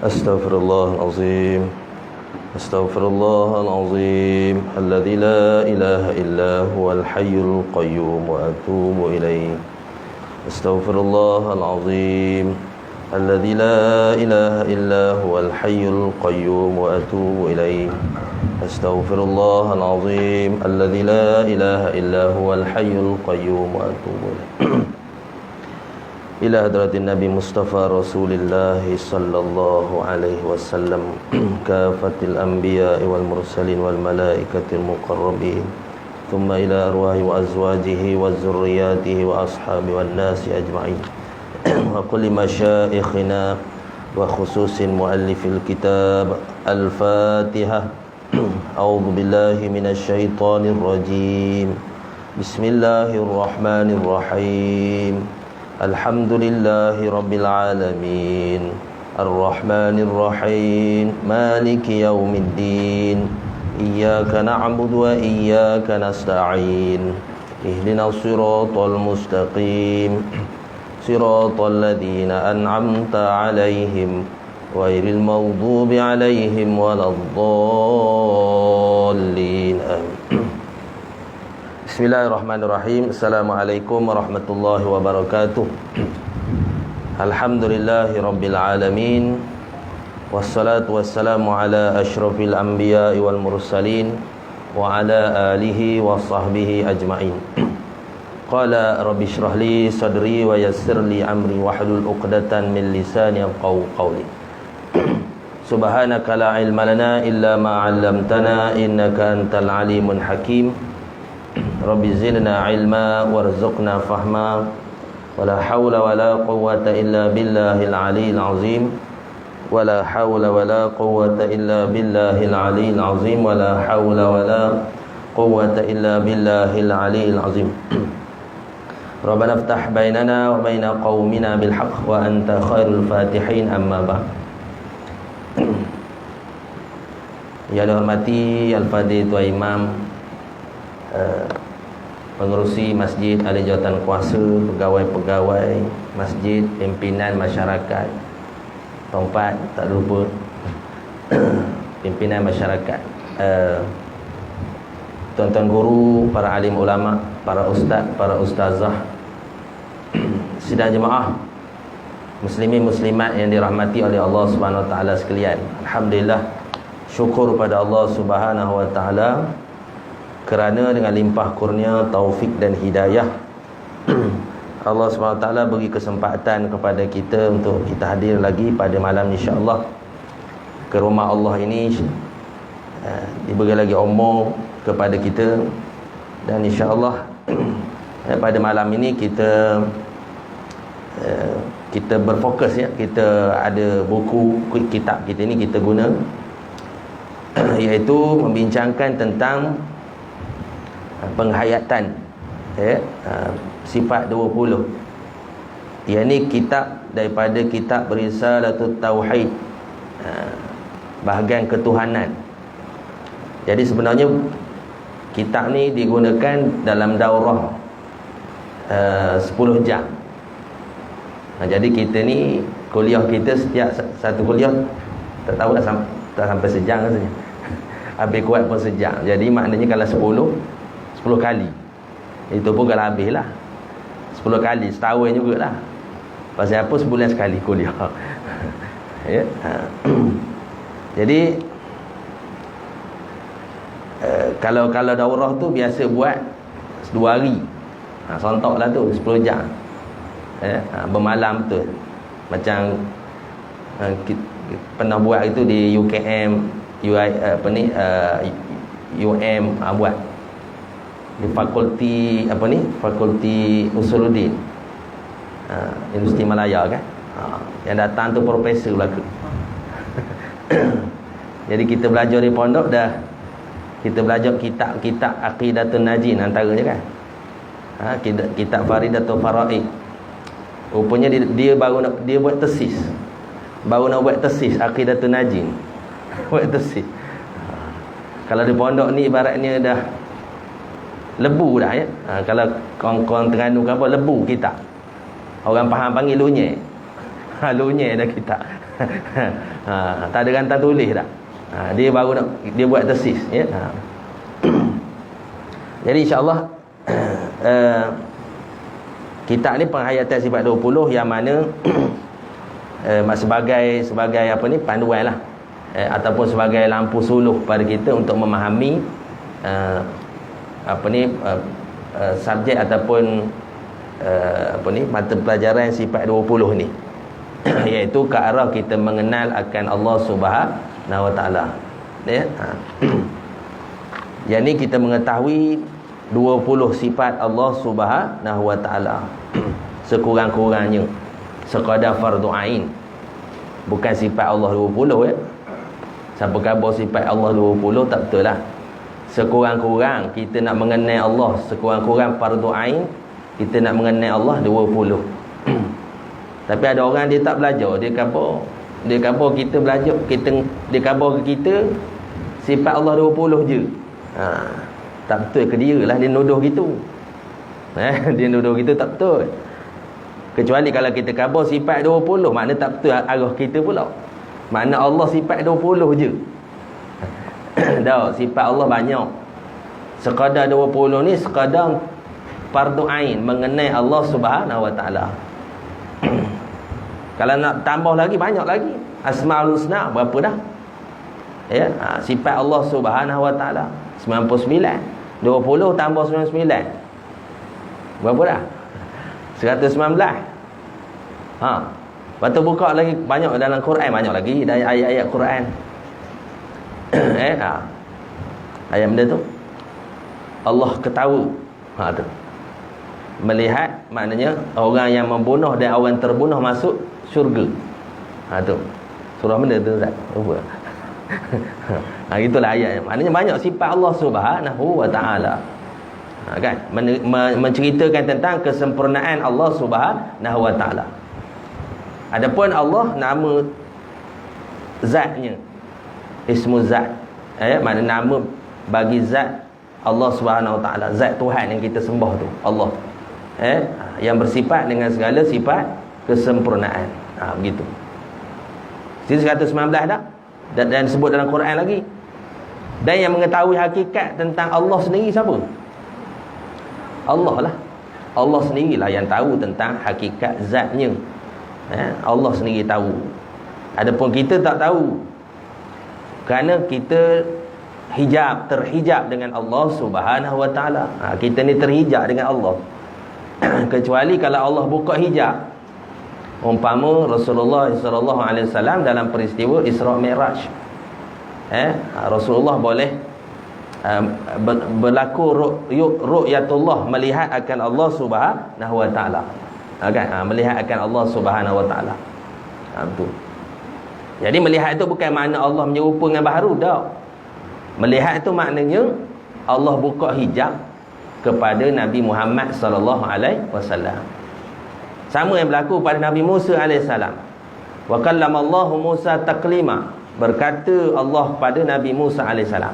أستغفر الله العظيم أستغفر الله العظيم الذي لا إله إلا هو الحي القيوم وأتوب إليه أستغفر الله العظيم الذي لا إله إلا هو الحي القيوم وأتوب إليه أستغفر الله العظيم الذي لا إله إلا هو الحي القيوم وأتوب إليه إلى حضرة النبي مصطفى رسول الله صلى الله عليه وسلم كافة الأنبياء والمرسلين والملائكة المقربين ثم إلى أرواح وأزواجه وذرياته وأصحابه والناس أجمعين وكل مشائخنا وخصوص مؤلف الكتاب الفاتحة أعوذ بالله من الشيطان الرجيم بسم الله الرحمن الرحيم الحمد لله رب العالمين الرحمن الرحيم مالك يوم الدين إياك نعبد وإياك نستعين اهدنا الصراط المستقيم صراط الذين أنعمت عليهم غير المغضوب عليهم ولا الضالين آمين. Bismillahirrahmanirrahim. Assalamualaikum warahmatullahi wabarakatuh. Alhamdulillahi rabbil alamin. Wassalatu wassalamu ala asyrafil anbiya'i wal mursalin wa ala alihi wa sahbihi ajma'in. Qala rabbi shrah li sadri wa yassir li amri wahlul 'uqdatan min lisani yafqahu qawli. Subhanaka la ilma lana illa ma 'allamtana innaka antal alimul hakim. Rabbi zidna ilma warzuqna fahma wala hawla wala quwwata illa billahil aliyil azim wala hawla wala quwwata illa billahil aliyil azim wala hawla wala quwwata illa billahil aliyil azim. Rabbana iftah bainana wa baina qaumina bil haqq wa anta khairul fatihin amma ba'd. Yang dihormati Al-Fadhil Tuan Imam, pengerusi masjid, ahli jawatan kuasa, pegawai-pegawai masjid, pimpinan masyarakat, tempat tak lupa pimpinan masyarakat, tuan-tuan guru, para alim ulama, para ustaz, para ustazah, sidang jemaah muslimin muslimat yang dirahmati oleh Allah Subhanahu wa taala sekalian. Alhamdulillah, syukur pada Allah Subhanahu wa taala kerana dengan limpah kurnia, taufik dan hidayah Allah SWT beri kesempatan kepada kita untuk kita hadir lagi pada malam insya-Allah ke rumah Allah ini. Diberi lagi umur kepada kita dan insya-Allah pada malam ini kita berfokus ya. Kita ada buku kitab kita ni kita guna iaitu membincangkan tentang penghayatan sifat 20. Ia ni kitab daripada kitab Risalatul Tauhid, bahagian ketuhanan. Jadi sebenarnya kitab ni digunakan dalam daurah 10 jam. Jadi kita ni kuliah kita setiap satu kuliah tak tahu tak sampai sejam rasanya. Habis kuat pun sejam. Jadi maknanya kalau 10 kali. Itu pun kalau habis lah 10 kali, setahun jugalah. Pasal apa sebulan sekali kuliah. Ya. Jadi kalau daurah tu biasa buat 2 hari. Sontoklah tu 10 jam. Bermalam tu. Macam pernah buat itu di UKM, UM buat di fakulti Fakulti Usuluddin, Universiti Malaya kan. Yang datang tu profesor belaka. Jadi kita belajar di pondok dah. Kita belajar kitab Aqidatun Najin antaranya kan. Kitab Faridatul Faraid. Rupanya dia buat tesis. Baru nak buat tesis Aqidatun Najin. Buat tesis. Kalau di pondok ni ibaratnya dah lebu dah ya. Kalau kawan-kawan Terengganu ke apa, lebu kitab. Orang faham panggil lunyek. Lunyek dah kitab. Tak ada rantan tulis dah. Dia baru nak dia buat tesis ya. Jadi insya-Allah kitab ni penghayatan sifat 20 yang mana sebagai apa ni panduan lah, ataupun sebagai lampu suluh pada kita untuk memahami subjek ataupun mata pelajaran sifat 20 ni iaitu ke arah kita mengenal akan Allah Subhanahu Wa Taala ya. Yang ni kita mengetahui 20 sifat Allah Subhanahu Wa Taala sekurang-kurangnya sekadar fardu ain, bukan sifat Allah 20 ya. Siapa khabar sifat Allah 20 tak betul lah. Sekurang-kurang kita nak mengenal Allah, sekurang-kurang fardu ain kita nak mengenal Allah 20. Tapi ada orang dia tak belajar, dia khabar kita belajar, dia khabar ke kita sifat Allah 20 je. Tak betul ke dia lah dia nuduh gitu. Dia nuduh gitu tak betul. Kecuali kalau kita khabar sifat 20, makna tak betul arah kita pula. Makna Allah sifat 20 je. Dah, sifat Allah banyak. Sekadar 20 ni sekadar fardu ain mengenai Allah Subhanahu Wa Taala. Kalau nak tambah lagi banyak lagi. Asmaul Husna berapa dah? Ya, sifat Allah Subhanahu Wa Taala 99. 20 tambah 99 berapa dah? 119. Lepas tu buka lagi banyak dalam Quran, banyak lagi dari ayat-ayat Quran. Ayat benda tu Allah ketahu. Tu melihat maknanya orang yang membunuh dan orang terbunuh masuk syurga. Tu surah benda tu Ustaz. Lupa. Itulah ayatnya. Maknanya banyak sifat Allah Subhanahu Wa Taala. Kan? Menceritakan tentang kesempurnaan Allah Subhanahu Wa Taala. Adapun Allah nama zatnya, ismu zat. Makna nama bagi zat Allah Subhanahu Wa Taala, zat Tuhan yang kita sembah tu, Allah. Yang bersifat dengan segala sifat kesempurnaan. Begitu. Sini 119 dah. Dan disebut dalam Quran lagi. Dan yang mengetahui hakikat tentang Allah sendiri siapa? Allah lah. Allah sendirilah yang tahu tentang hakikat zatnya. Allah sendiri tahu. Adapun kita tak tahu. Kerana kita terhijab dengan Allah Subhanahu Wa Taala. Kita ni terhijab dengan Allah. Kecuali kalau Allah buka hijab. Umpama Rasulullah sallallahu alaihi wasallam dalam peristiwa Isra Mi'raj. Rasulullah boleh berlaku ru'yatullah, melihat akan Allah Subhanahu Wa Taala. Melihat akan Allah Subhanahu Wa Taala. Betul. Jadi melihat itu bukan makna Allah menyerupa dengan baharu, tak. Melihat itu maknanya Allah buka hijab kepada Nabi Muhammad sallallahu alaihi wasallam. Sama yang berlaku pada Nabi Musa alaihissalam. Wa kallamallahu Musa taklima. Berkata Allah pada Nabi Musa alaihissalam.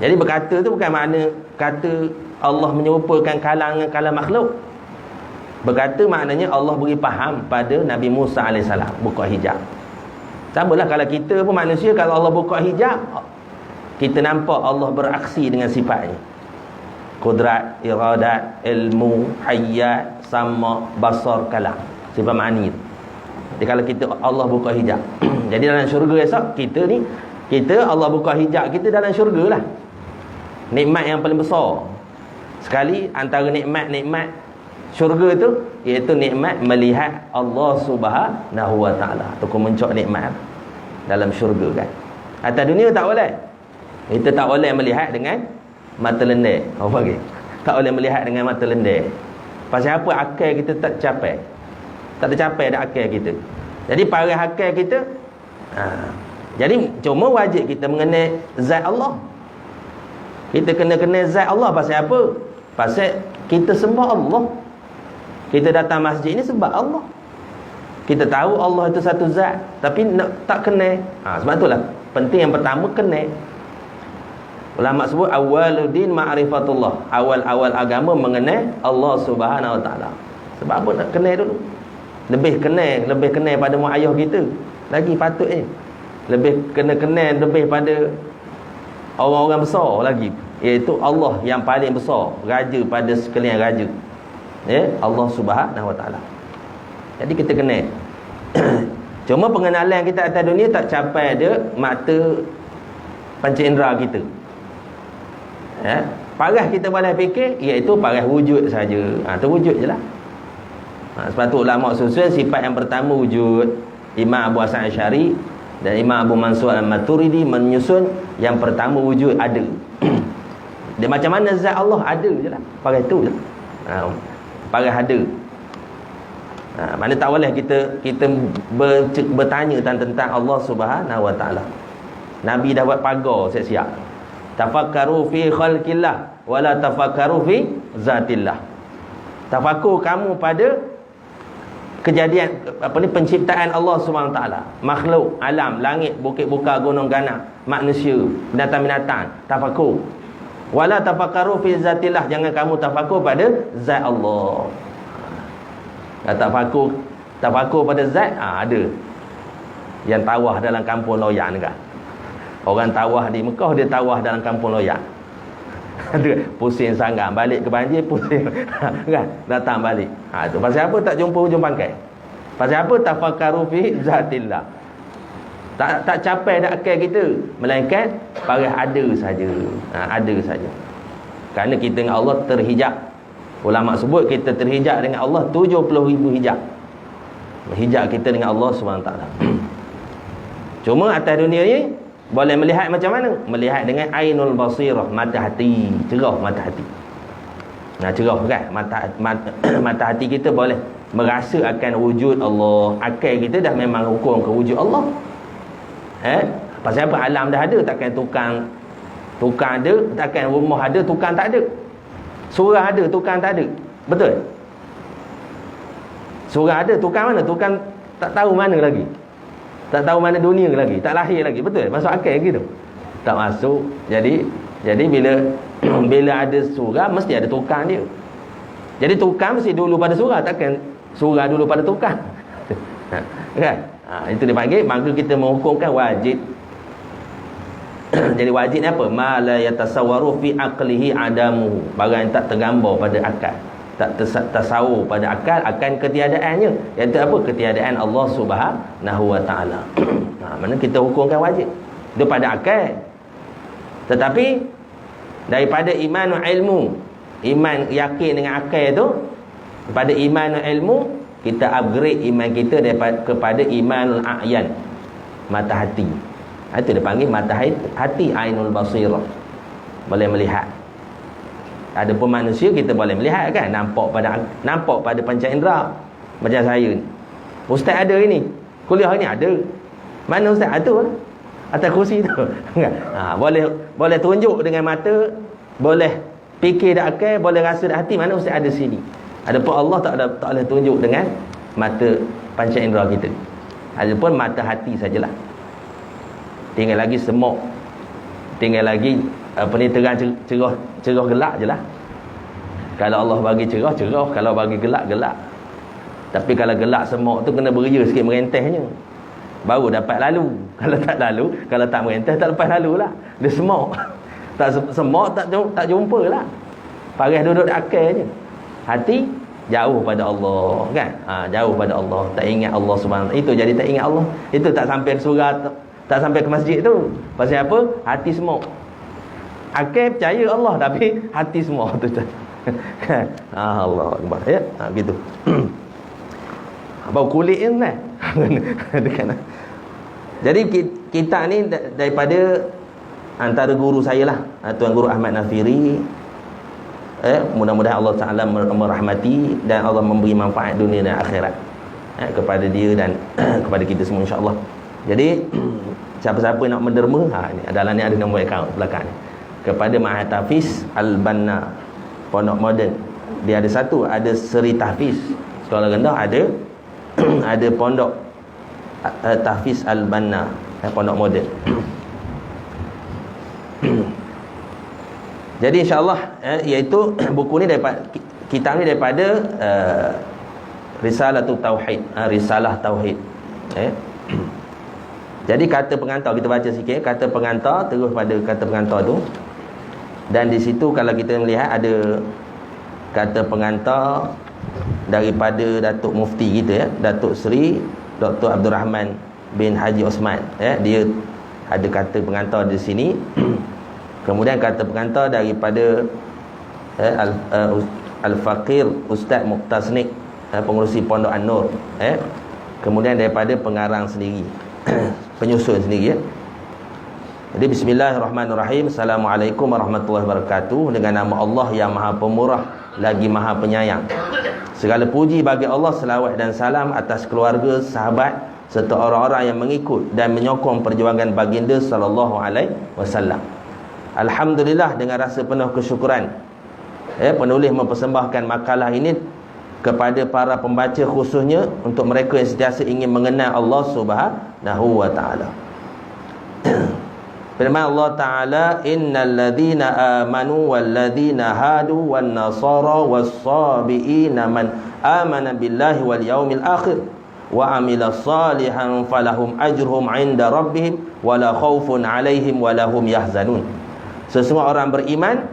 Jadi berkata tu bukan makna kata Allah menyerupakan kalam dengan kalam makhluk. Berkata maknanya Allah beri faham pada Nabi Musa alaihissalam, buka hijab. Samalah kalau kita pun manusia, kalau Allah buka hijab, kita nampak Allah beraksi dengan sifatnya. Kudrat, iradat, ilmu, hayat, sama, basar, kalam. Sifat ma'ani tu. Jadi kalau kita Allah buka hijab. Jadi dalam syurga esok kita Allah buka hijab kita dalam syurga lah. Nikmat yang paling besar sekali antara nikmat syurga tu, iaitu nikmat melihat Allah Subhanahu Wa Taala. Tu kemuncak nikmat dalam syurga kan. Atas dunia tak boleh. Kita tak boleh melihat dengan mata lendek. Apa lagi? Tak boleh melihat dengan mata lendek. Pasal apa? Akal kita tak capai. Tak tercapai dah akal kita. Jadi para akal kita jadi cuma wajib kita mengenal zat Allah. Kita kena kenal zat Allah. Pasal apa? Pasal kita sembah Allah. Kita datang masjid ni sebab Allah. Kita tahu Allah itu satu zat, tapi tak kenal. Sebab itulah penting yang pertama kenal. Ulama sebut awwaluddin ma'rifatullah. Awal-awal agama mengenal Allah Subhanahu Wa Taala. Sebab apa nak kenal dulu? lebih kenal pada mak ayah kita lagi patutnya. Lebih kenal lebih pada orang-orang besar lagi, iaitu Allah yang paling besar, raja pada sekalian raja, ya, Allah Subhanahu Wa Taala. Jadi kita kenal. Cuma pengenalan kita atas dunia tak capai ada mata panca indera kita, ya. Paras kita boleh fikir, iaitu paras wujud saja. Tu wujud je lah. Sebab tu ulama susun sifat yang pertama wujud. Imam Abu Hasan Asy'ari dan Imam Abu Mansur Al-Maturidi menyusun yang pertama wujud, ada. Dia macam mana zat Allah, ada je lah. Paras tu je. Paras ada. Mana tak boleh kita bertanya tentang Allah Subhanahu Wa Taala. Nabi dah buat pagar siap-siap. Tafakkaru fi khalqillah wala tafakkaru fi zatillah. Tafakkur kamu pada kejadian penciptaan Allah Subhanahu Taala, makhluk alam, langit, bukit buka, gunung ganang, manusia, binatang-binatang. Tafakkur. Wala tafakkaru fi zatillah, jangan kamu tafakkur pada zat Allah. Tafakkur pada zat, ada yang tawah dalam kampung Loyan kan. Orang tawah di Mekah, dia tawah dalam kampung Loyan. Ada pusing sangat, balik ke banjir pusing kan, datang balik. Tu pasal apa tak jumpa hujung pangkai? Pasal apa? Tafakkaru fi zatillah. Tak capai dak akal kita, melainkan paras ada saja. Ada saja. Kerana kita dengan Allah terhijab. Ulama sebut kita terhijab dengan Allah 70,000 hijab. Hijab kita dengan Allah SWT. Cuma atas dunia ni boleh melihat macam mana? Melihat dengan ainul basirah, mata hati, cerah mata hati. Cerah kan? Mata hati kita boleh merasa akan wujud Allah. Akal kita dah memang hukum ke wujud Allah. Pasal apa? Alam dah ada, takkan tukang ada, takkan rumah ada, tukang tak ada. Surah ada, tukang tak ada. Betul? Surah ada, tukang mana? Tukang tak tahu mana lagi. Tak tahu mana dunia lagi, tak lahir lagi. Betul? Masuk akal gitu? Tak masuk. Jadi bila ada surah, mesti ada tukang dia. Jadi tukang mesti dulu pada surah, takkan surah dulu pada tukang. Kan? Itu dipanggil, maka kita menghukumkan wajib. Jadi wajib ni apa? Ma la yatasawwaru fi aqlihi adamu. Barang yang tak tergambar pada akal, tak tasawur pada akal akan ketiadaannya. Iaitu apa? Ketiadaan Allah Subhanahu Wa Taala. Mana kita hukumkan wajib dia pada akal. Tetapi daripada iman ilmu, iman yakin dengan akal tu, pada iman ilmu kita upgrade iman kita daripada kepada iman a'yan, mata hati. Itu dia panggil mata hati, ainul basirah, boleh melihat. Adapun manusia kita boleh melihat kan, nampak pada panca indera. Macam saya ni, ustaz ada ini, kuliah ni ada. Mana ustaz? Ada lah, atas kursi tu. Boleh tunjuk dengan mata, boleh fikir dak akal, boleh rasa dak hati. Mana ustaz ada sini. Adapun Allah tak boleh tunjuk dengan mata panca indera kita. Adapun mata hati sajalah. Tinggal lagi semok, tinggal lagi terang cerah gelap je lah. Kalau Allah bagi cerah, kalau bagi gelap. Tapi kalau gelap semok tu kena beria sikit merentehnya, baru dapat lalu. Kalau tak lalu, kalau tak merenteh tak lepas lalu lah. Dia semok. Tak semok tak jumpa lah. Paras duduk di akal je. Hati jauh pada Allah kan. Jauh pada Allah, tak ingat Allah Subhanahu. Itu jadi tak ingat Allah. Itu tak sampai surah, tak sampai ke masjid tu. Pasal apa? Hati semok. Akal percaya Allah, tapi hati semua tu. Allah Akbar, ya. Gitu. Bau kulit ni kan. Jadi kita ni daripada antara guru saya lah, Tuan Guru Ahmad Nafiri. Mudah-mudahan Allah Ta'ala merahmati dan Allah memberi manfaat dunia dan akhirat kepada dia dan kepada kita semua, insya-Allah. Jadi siapa-siapa nak menderma, ni adalah ni ada nombor akaun belakang ni. Kepada Mahat Tahfiz Al-Banna, pondok moden. Dia ada satu, ada Seri Tahfiz sekolah rendah, ada pondok Tahfiz Al-Banna, pondok moden. Jadi insya-Allah iaitu buku ni daripada kitab ni daripada Risalatul Tauhid, risalah tauhid. Jadi kata pengantar, kita baca sikit kata pengantar, terus pada kata pengantar tu. Dan di situ kalau kita melihat ada kata pengantar daripada Datuk Mufti kita, Datuk Seri Dr. Abdul Rahman bin Haji Osman, dia ada kata pengantar di sini. Kemudian kata pengantar daripada Al-Faqir Ustaz Muqtasnik, pengurusi Pondok An-Nur, kemudian daripada pengarang sendiri, penyusun sendiri. Jadi bismillahirrahmanirrahim. Assalamualaikum warahmatullahi wabarakatuh. Dengan nama Allah yang Maha Pemurah lagi Maha Penyayang. Segala puji bagi Allah, selawat dan salam atas keluarga, sahabat serta orang-orang yang mengikut dan menyokong perjuangan baginda sallallahu alaihi wasallam. Alhamdulillah, dengan rasa penuh kesyukuran, penulis mempersembahkan makalah ini kepada para pembaca, khususnya untuk mereka yang sentiasa ingin mengenal Allah Subhanahu wa taala. Firman Allah Ta'ala, innal ladzina amanu wal ladzina hadu wan nasara was sabiina man amana billahi wal yaumil akhir wa amila salihan falahum ajruhum 'inda rabbihim wala khaufun 'alaihim wala hum yahzanun. Sesungguhnya orang beriman,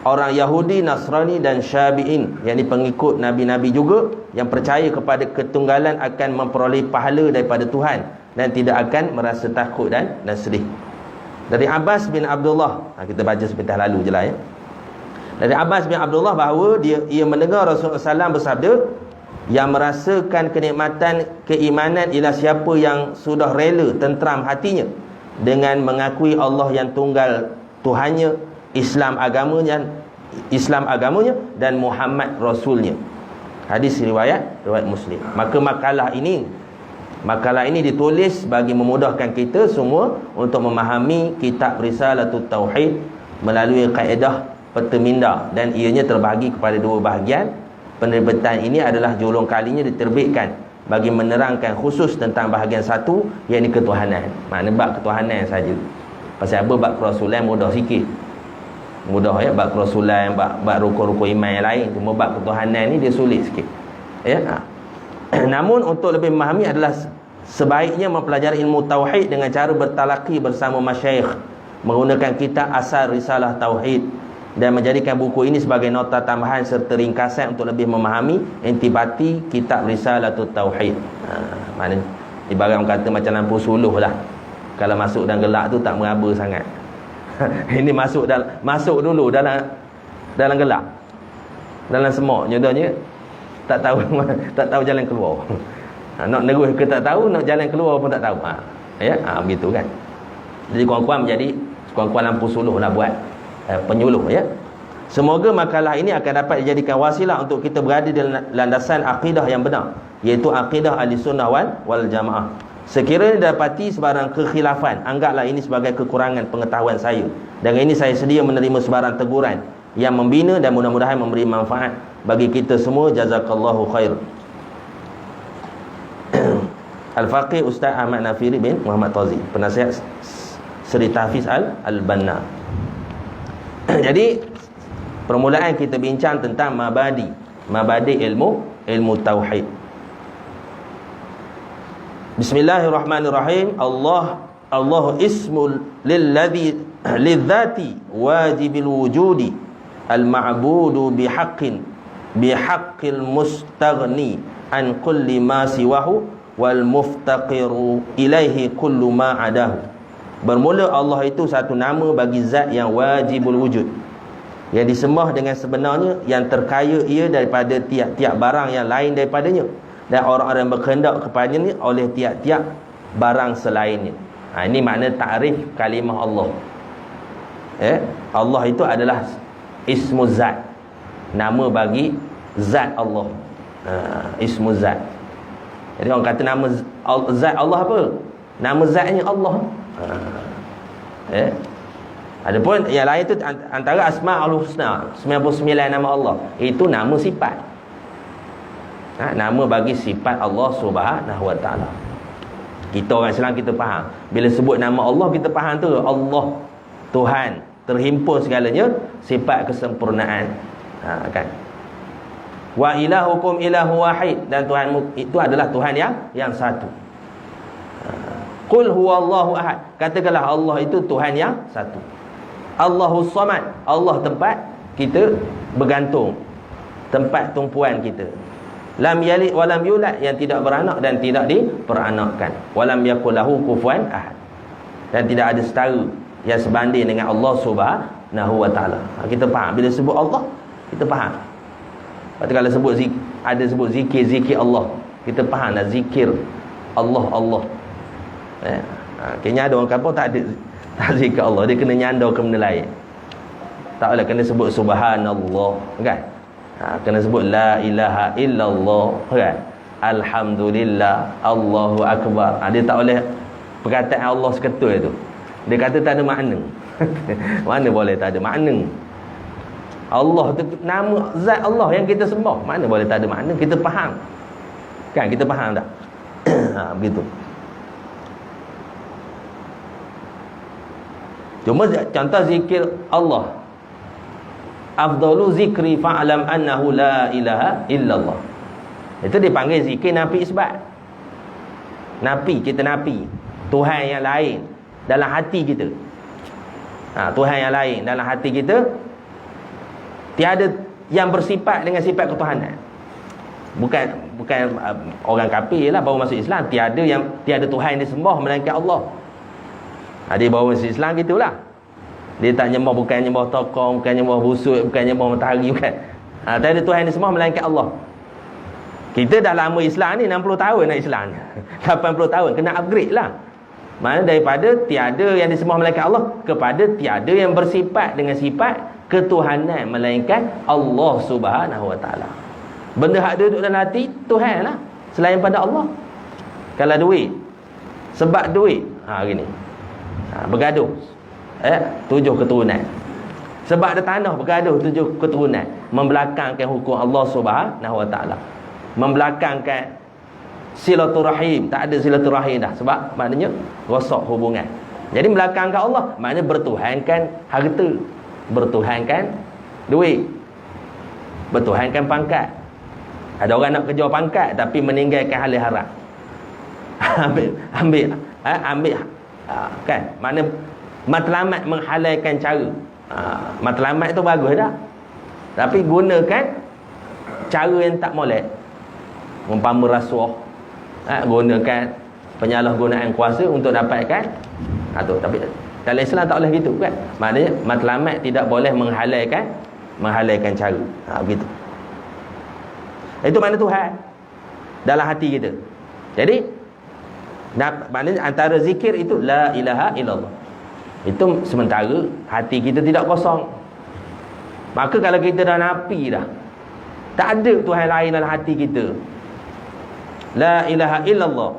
orang Yahudi, Nasrani dan Syabi'in, yakni pengikut Nabi-Nabi juga, yang percaya kepada ketunggalan akan memperoleh pahala daripada Tuhan dan tidak akan merasa takut dan sedih. Dari Abbas bin Abdullah, kita baca sebentar lalu je lah ya. Dari Abbas bin Abdullah bahawa ia mendengar Rasulullah SAW bersabda, yang merasakan kenikmatan keimanan ialah siapa yang sudah rela tentram hatinya dengan mengakui Allah yang tunggal Tuhannya, Islam agamanya dan Muhammad Rasulnya. Hadis riwayat Muslim. Maka makalah ini ditulis bagi memudahkan kita semua untuk memahami kitab Risalatul Tauhid melalui kaedah peta minda, dan ianya terbahagi kepada dua bahagian. Penerbitan ini adalah julung kalinya diterbitkan bagi menerangkan khusus tentang bahagian satu, iaitu ketuhanan. Makna bab ketuhanan saja. Pasal apa bab kerasulan mudah sikit. Mudah ya, bab kerasulan, bab rukun-rukun iman yang lain. Cuma bab ketuhanan ni dia sulit sikit. Namun untuk lebih memahami adalah sebaiknya mempelajari ilmu tauhid dengan cara bertalaqi bersama masyayikh, menggunakan kitab asal risalah tauhid, dan menjadikan buku ini sebagai nota tambahan serta ringkasan untuk lebih memahami intibati kitab Risalatul Tauhid. Maknanya ibarat orang kata macam lampu suluh lah. Kalau masuk dalam gelap tu tak meraba sangat. Ini masuk dulu dalam gelap, dalam semok. Contohnya tak tahu jalan keluar. Nak nerus ke tak tahu, nak jalan keluar pun tak tahu. Begitu kan. Jadi kurang-kurang menjadi lampu suluh lah buat penyuluh ya. Semoga makalah ini akan dapat dijadikan wasilah untuk kita berada di landasan akidah yang benar, iaitu akidah Ahlussunnah wal Jamaah. Sekiranya dapati sebarang kekhilafan, anggaplah ini sebagai kekurangan pengetahuan saya. Dengan ini saya sedia menerima sebarang teguran yang membina dan mudah-mudahan memberi manfaat bagi kita semua. Jazakallahu khair. Al-Faqih Ustaz Ahmad Nafiri bin Muhammad Tazi, penasihat Seri Tahfiz Al-Banna. Jadi permulaan kita bincang tentang mabadi ilmu tauhid. Bismillahirrahmanirrahim. Allahu ismul lidzati wajibil wujudi al-ma'budu bihaqqil mustaghni an kulli ma siwahu wal muftaqiru ilaihi kullu ma adahu. Bermula Allah itu satu nama bagi zat yang wajibul wujud, yang disembah dengan sebenarnya, yang terkaya ia daripada tiap-tiap barang yang lain daripadanya, dan orang-orang yang berkehendak kepadanya oleh tiap-tiap barang selainnya. Ini makna takrif kalimah Allah. Allah itu adalah ismu zat, nama bagi zat Allah. Ismu zat. Jadi orang kata nama zat Allah apa? Nama zatnya Allah. Adapun yang lain tu antara Asmaul Husna, 99 nama Allah, itu nama sifat. Nama bagi sifat Allah Subhanahu wa taala. Kita orang Islam kita faham, bila sebut nama Allah kita faham tu Allah Tuhan, terhimpun segalanya, sifat kesempurnaan. Kan. Wa ilahukum ilahu wahid, dan Tuhanmu itu adalah Tuhan yang satu. Qul huwallahu ahad, katakanlah Allah itu Tuhan yang satu. Allahus samad, Allah tempat kita bergantung, tempat tumpuan kita. Lam yalid wa lam yulad, yang tidak beranak dan tidak diperanakkan. Wa lam yakul lahu kufuwan ahad, dan tidak ada setara yang sebanding dengan Allah Subhanahu wa taala. Kita faham bila sebut Allah, kita faham. Lepas kalau sebut zikir Allah, kita faham dah zikir Allah. Kayaknya ada orang kampung tak zikir Allah, dia kena nyandar ke benda lain. Tak boleh, kena sebut subhanallah, kan? Kena sebut la ilaha illallah, kan? Alhamdulillah, Allahu akbar. Dia tak boleh perkataan Allah seketul itu. Dia kata tak ada makna. Mana boleh tak ada makna? Allah tu nama zat Allah yang kita sembah, mana boleh tak ada makna? Kita faham, kan? Kita faham tak? Begitu. Cuma contoh zikir Allah, afdalu zikri fa'lam annahu la ilaha illallah, itu dipanggil zikir nafi isbat. Nafi, kita nafi Tuhan yang lain dalam hati kita. Tuhan yang lain dalam hati kita, tiada yang bersifat dengan sifat ketuhanan. Bukan orang kafir lah baru masuk Islam, tiada Tuhan yang disembah melainkan Allah. Dia baru masuk Islam gitulah. Dia tak nyembah, bukan nyembah tokong, bukan nyembah busuk, bukan nyembah matahari, bukan. Tiada Tuhan yang disembah melainkan Allah. Kita dah lama Islam ni, 60 tahun nak Islam. 80 tahun kena upgrade lah. Mana daripada tiada yang disembah melainkan Allah kepada tiada yang bersifat dengan sifat ketuhanan melainkan Allah Subhanahu wa taala. Benda hak duduk dalam hati Tuhan lah, selain pada Allah. Kalau duit, sebab duit gini, bergaduh 7 keturunan. Sebab ada tanah, bergaduh 7 keturunan, membelakangkan hukum Allah Subhanahu wa taala, membelakangkan silaturahim, tak ada silaturahim dah, sebab maknanya rosak hubungan. Jadi melakangkan Allah maknanya bertuhankan harta, bertuhankan duit, bertuhankan pangkat. Ada orang nak kejar pangkat tapi meninggalkan halal haram. ambil kan, mana matlamat menghalalkan cara. Matlamat tu bagus dah, tapi gunakan cara yang tak molek, umpama rasuah, gunakan penyalahgunaan kuasa untuk dapatkan tu. Tapi dalam Islam tak boleh gitu, kan? Maknanya matlamat tidak boleh menghalalkan cara. Begitu. Itu makna Tuhan dalam hati kita. Jadi maknanya antara zikir itu la ilaha illallah. Itu sementara hati kita tidak kosong. Maka kalau kita dah nafi dah, tak ada Tuhan lain dalam hati kita, la ilaha illallah.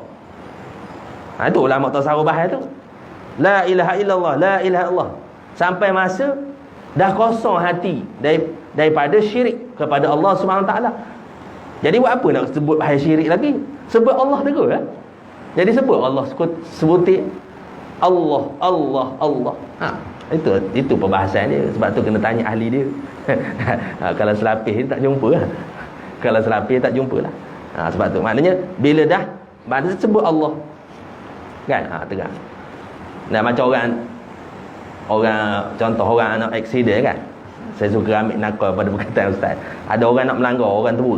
Itu ulama tasawuf bahas tu. La ilaha illallah, la ilaha illallah. Sampai masa dah kosong hati daripada syirik kepada Allah Subhanahu Wa Taala. Jadi buat apa nak sebut bahas syirik lagi? Sebut Allah terus, kan? Jadi sebut Allah, sebutin Allah. Itu perbahasan dia. Sebab tu kena tanya ahli dia. Kalau selapis tak jumpa lah. Kalau selapis tak jumpa lah. Sebab tu maknanya bila dah maknanya sebut Allah, kan? Terang. Nah, macam orang contoh orang nak accident, kan? Saya suka ambil nakal pada perkataan ustaz. Ada orang nak melanggar, orang tua,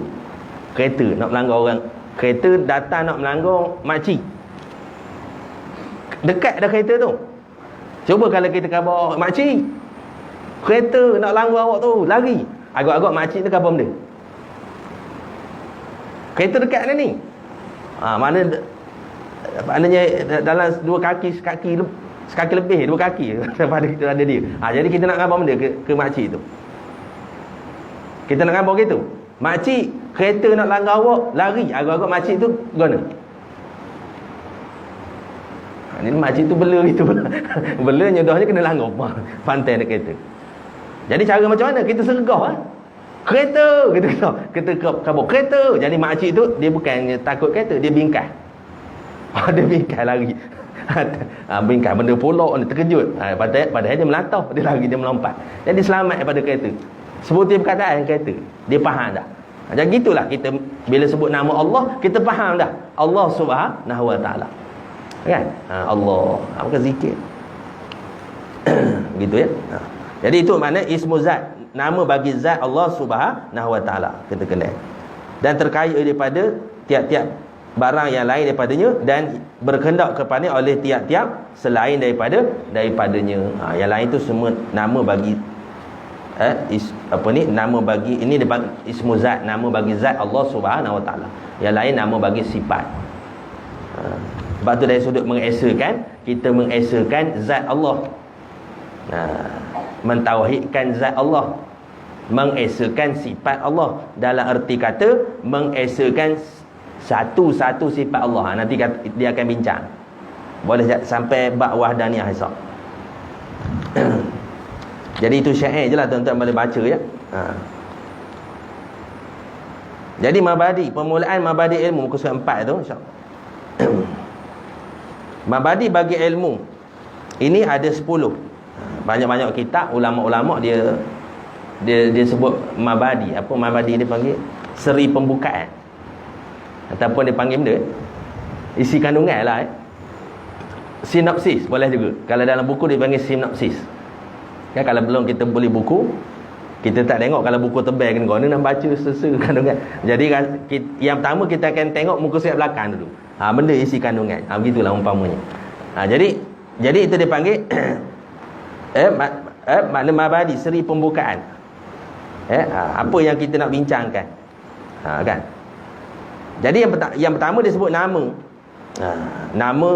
kereta nak melanggar orang, kereta datang nak melanggar makcik. Dekat dah kereta tu. Cuba kalau kita khabar makcik, kereta nak langgar awak tu, lari. Agak-agak makcik tu khabar benda. Kereta dekat dah ni. Maknanya dalam dua kaki, sekaki lebih, dua kaki daripada kita ada dia. Jadi kita nak khabar benda ke makcik tu. Kita nak khabar gitu. Makcik, kereta nak langgar awak, lari. Agak-agak makcik tu guna. Ni makcik tu bela gitu. Bela nyodahnya kena langgar pantai nak kereta. Jadi cara macam mana? Kita sergah, kereta, kita kabur kereta. Jadi makcik tu dia bukan takut kereta, dia bingkai. Dia bingkai lari. Bingkai benda pulak ni, terkejut. Padahal dia melatah, dia lari, dia melompat. Jadi selamat daripada kereta. Sebutin perkataan kereta, dia faham dah. Macam gitulah kita bila sebut nama Allah, kita faham dah Allah Subhanahu Wa Taala. Kan? Allah, apa zikir. Gitu ya. Jadi itu makna ismu zat, nama bagi zat Allah Subhanahu Wa Taala kita kenal. Dan terkait daripada tiap-tiap barang yang lain daripadanya dan berkehendak kepadanya oleh tiap-tiap selain daripadanya. Yang lain tu semua nama bagi nama bagi ini ismu zat, nama bagi zat Allah Subhanahu Wa Taala. Yang lain nama bagi sifat. Sebab tu dari sudut mengesakan, kita mengesakan zat Allah. Mentauhidkan zat Allah, mengesakan sifat Allah. Dalam erti kata mengesakan satu-satu sifat Allah. Nanti dia akan bincang. Boleh sampai bab wahdaniyah esok. Jadi itu syair je lah tuan-tuan boleh baca ya. Jadi mabadi, permulaan mabadi ilmu muka surat 4 tu insya-Allah. Mabadi bagi ilmu ini ada 10. Banyak-banyak kitab ulama-ulama dia sebut mabadi. Apa mabadi dia panggil? Seri pembukaan. Ataupun dia panggil benda isi kandungan lah sinopsis boleh juga. Kalau dalam buku dia panggil sinopsis. Kan kalau belum kita beli buku, kita tak tengok kalau buku tebal kan kena nak baca sesuai kandungan. Jadi yang pertama kita akan tengok muka surat belakang dulu. Benda isi kandungan. Begitulah umpamanya. Jadi itu dia panggil makna mabadi, seri pembukaan. Apa yang kita nak bincangkan. Kan? Jadi yang pertama dia sebut nama. Nama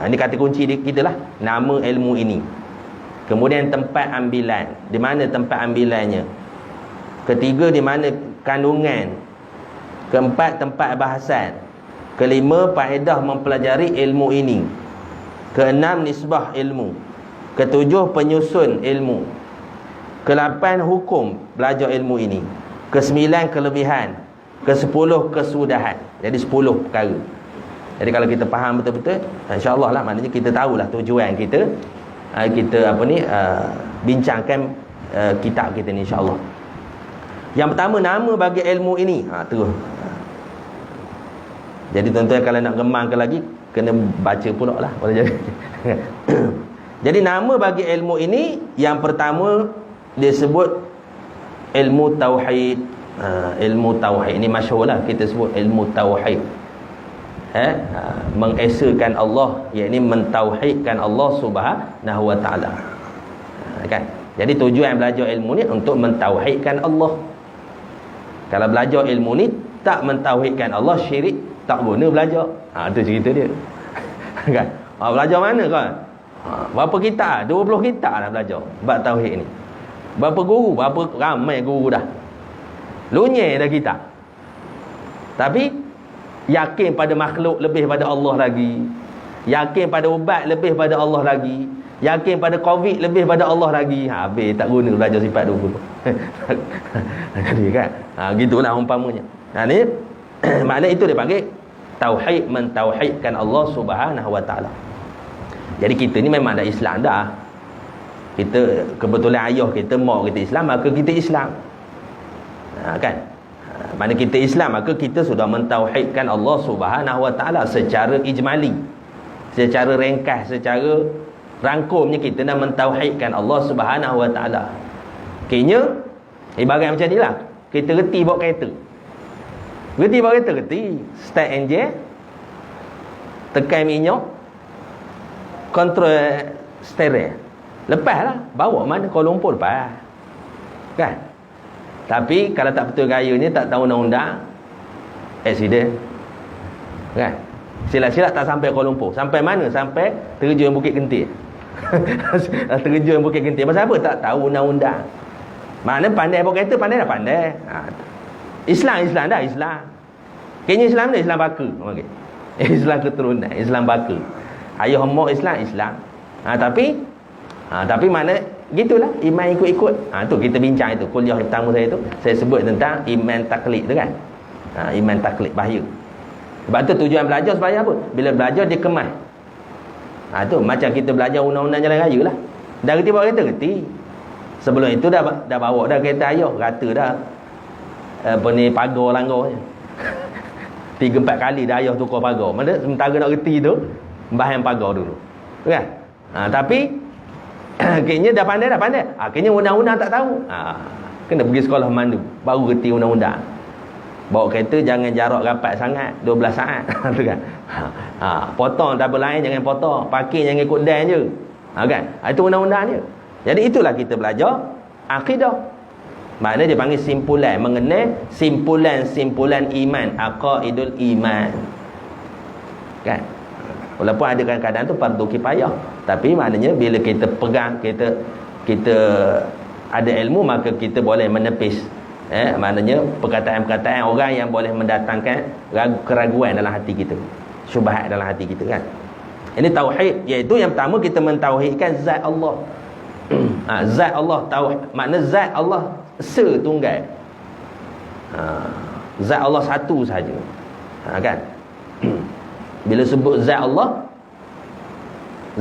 ini kata kunci kita lah. Nama ilmu ini. Kemudian tempat ambilan. Di mana tempat ambilannya? Ketiga, di mana kandungan? Keempat, tempat bahasan. Kelima, faedah mempelajari ilmu ini. Keenam, nisbah ilmu. Ketujuh, penyusun ilmu. Kelapan, hukum belajar ilmu ini. Kesembilan, kelebihan. Kesepuluh, kesudahan. Jadi 10 perkara. Jadi kalau kita faham betul-betul, insya-Allah lah, maknanya kita tahulah tujuan kita bincangkan kitab kita ni insya-Allah. Yang pertama, nama bagi ilmu ini. Tu. Jadi tuan-tuan kalau nak gemangkan lagi, kena baca pula lah. Boleh jadi. Jadi nama bagi ilmu ini, yang pertama dia sebut ilmu tauhid. Ilmu tauhid ini masyhur lah, kita sebut ilmu tauhid. Mengesakan Allah, iaitu mentauhidkan Allah Subhanahu Wa Taala. Kan? Jadi tujuan belajar ilmu ni untuk mentauhidkan Allah. Kalau belajar ilmu ni tak mentauhidkan Allah, syirik, tak guna belajar. Tu cerita dia. Kan? Belajar mana kan? Berapa kitab? 20 kitab dah belajar bab tauhid ni. Berapa guru? Berapa ramai guru dah. Lunyai dah kitab. Tapi yakin pada makhluk lebih pada Allah lagi, yakin pada ubat lebih pada Allah lagi, yakin pada COVID lebih pada Allah lagi. Habis tak guna belajar sifat 20. Jadi kan, gitulah umpamanya. Ni makna itu dia panggil tauhid, mentauhidkan Allah Subhanahu Wa Taala. Jadi kita ni memang dah Islam dah. Kita kebetulan ayah kita, mak kita Islam, maka kita Islam. Kan? Mana kita Islam, maka kita sudah mentauhidkan Allah Subhanahu Wa Taala secara ijmali, secara ringkas, secara rangkumnya kita nak mentauhidkan Allah Subhanahu Wa Taala. Kayaknya ibarat macam ni lah, kita reti bawa kereta. Reti bawa kereta, reti start enjin, tekan minyak, kontrol steering, lepaslah, bawa mana Kuala Lumpur lepas. Kan? Tapi kalau tak betul gayanya, tak tahu undang-undang, accident. Kan? Silap-silap tak sampai Kuala Lumpur. Sampai mana? Sampai terjun Bukit Kentir. Terjun Bukit Kentir. Pasal apa? Tak tahu undang-undang. Mana pandai bawa kereta, pandai dah pandai. Islam dah, Islam. Kayaknya Islam dah, Islam baka. Okay. Islam keturunan, Islam baka. Ayah mak Islam. Tapi mana gitulah, iman ikut-ikut. Tu kita bincang itu kuliah pertama saya tu, saya sebut tentang iman taklid tu kan. Iman taklid bahaya. Sebab tu tujuan belajar supaya apa? Bila belajar dia kemas. Tu macam kita belajar undang-undang jalan raya lah. Dah reti bawa kereta, reti. Sebelum itu dah bawa dah kereta ayah, rata dah. apa ni, pagar langgar je. 3-4 kali dah ayah tukar pagar. Mana sementara nak reti tu, bahan pagar dulu. Kan? Tapi kayaknya dah pandai. Kayaknya undang-undang tak tahu. Kena pergi sekolah mandu baru reti undang-undang. Bawa kereta jangan jarak rapat sangat, 12 saat. Tu kan. Potong tak apa lain, jangan potong. Parking jangan ikut dan je. Kan? Itu undang-undang dia. Jadi itulah kita belajar akidah. Maknanya dia panggil simpulan, mengenai simpulan iman, aqaidul iman. Kan? Walaupun ada kadang-kadang tu fardu kifayah, tapi maknanya bila kita pegang, kita ada ilmu, maka kita boleh menepis maknanya perkataan-perkataan orang yang boleh mendatangkan keraguan dalam hati kita, syubhat dalam hati kita kan. Ini tauhid, iaitu yang pertama kita mentauhidkan zat Allah. Zat Allah, tauhid makna zat Allah setunggal. Zat Allah satu saja. Kan? Bila sebut zat Allah,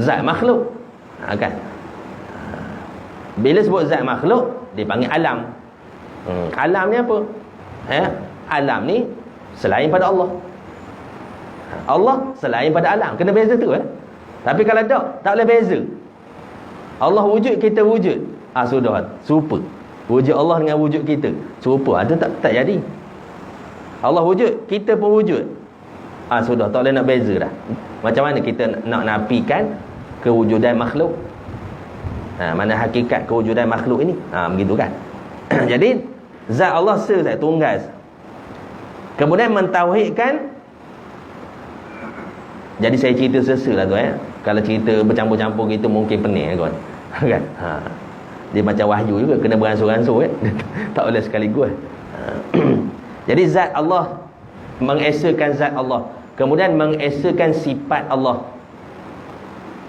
zat makhluk. Kan? Bila sebut zat makhluk, dipanggil alam. Alam ni apa? Alam ni selain pada Allah. Allah selain pada alam. Kena beza tu Tapi kalau tak boleh beza. Allah wujud, kita wujud. Sudah, serupa. Wujud Allah dengan wujud kita serupa. Itu tak jadi. Allah wujud, kita pun wujud. Sudah, tak boleh nak beza dah. Macam mana kita nak nafikan kewujudan makhluk? Mana hakikat kewujudan makhluk ini? Begitu kan. Jadi zat Allah sesat, tunggal. Kemudian mentauhidkan. Jadi saya cerita sesalah tu Kalau cerita bercampur-campur gitu mungkin pening kan. Kan? Dia macam wahyu juga, kena beransur-ansur tak boleh sekaligus. Jadi zat Allah, mengesakan zat Allah, kemudian mengesakan sifat Allah,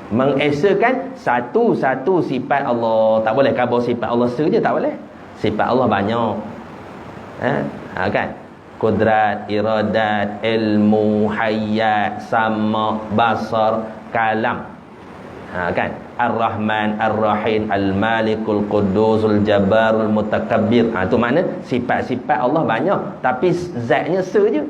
mengesakan satu-satu sifat Allah. Tak boleh khabar sifat Allah saja, tak boleh. Sifat Allah banyak. Kan? Kudrat, iradat, ilmu, hayat, sama, basar, kalam. Kan? Ar-Rahman, Ar-Rahim, Al-Malikul Qudusul Jabbarul Mutakabbir. Itu makna sifat-sifat Allah banyak, tapi zatnya saja,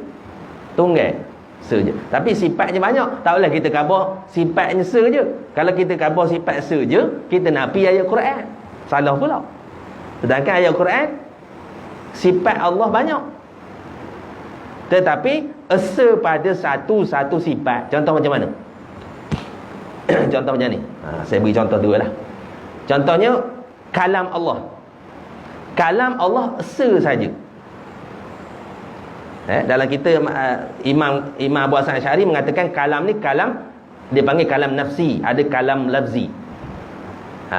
tunggal saja. Tapi sifatnya banyak, tak boleh kita khabar sifatnya saja. Kalau kita khabar sifat saja, kita nafi ayat Quran, salah pula. Sedangkan ayat Quran sifat Allah banyak, tetapi esa pada satu-satu sifat. Contoh macam mana? Contoh macam ni. Saya beri contoh dua lah. Contohnya kalam Allah. Kalam Allah esa saja. Dalam kita Imam Abu Hasan Asy'ari mengatakan kalam ni kalam, dia panggil kalam nafsi, ada kalam lafzi.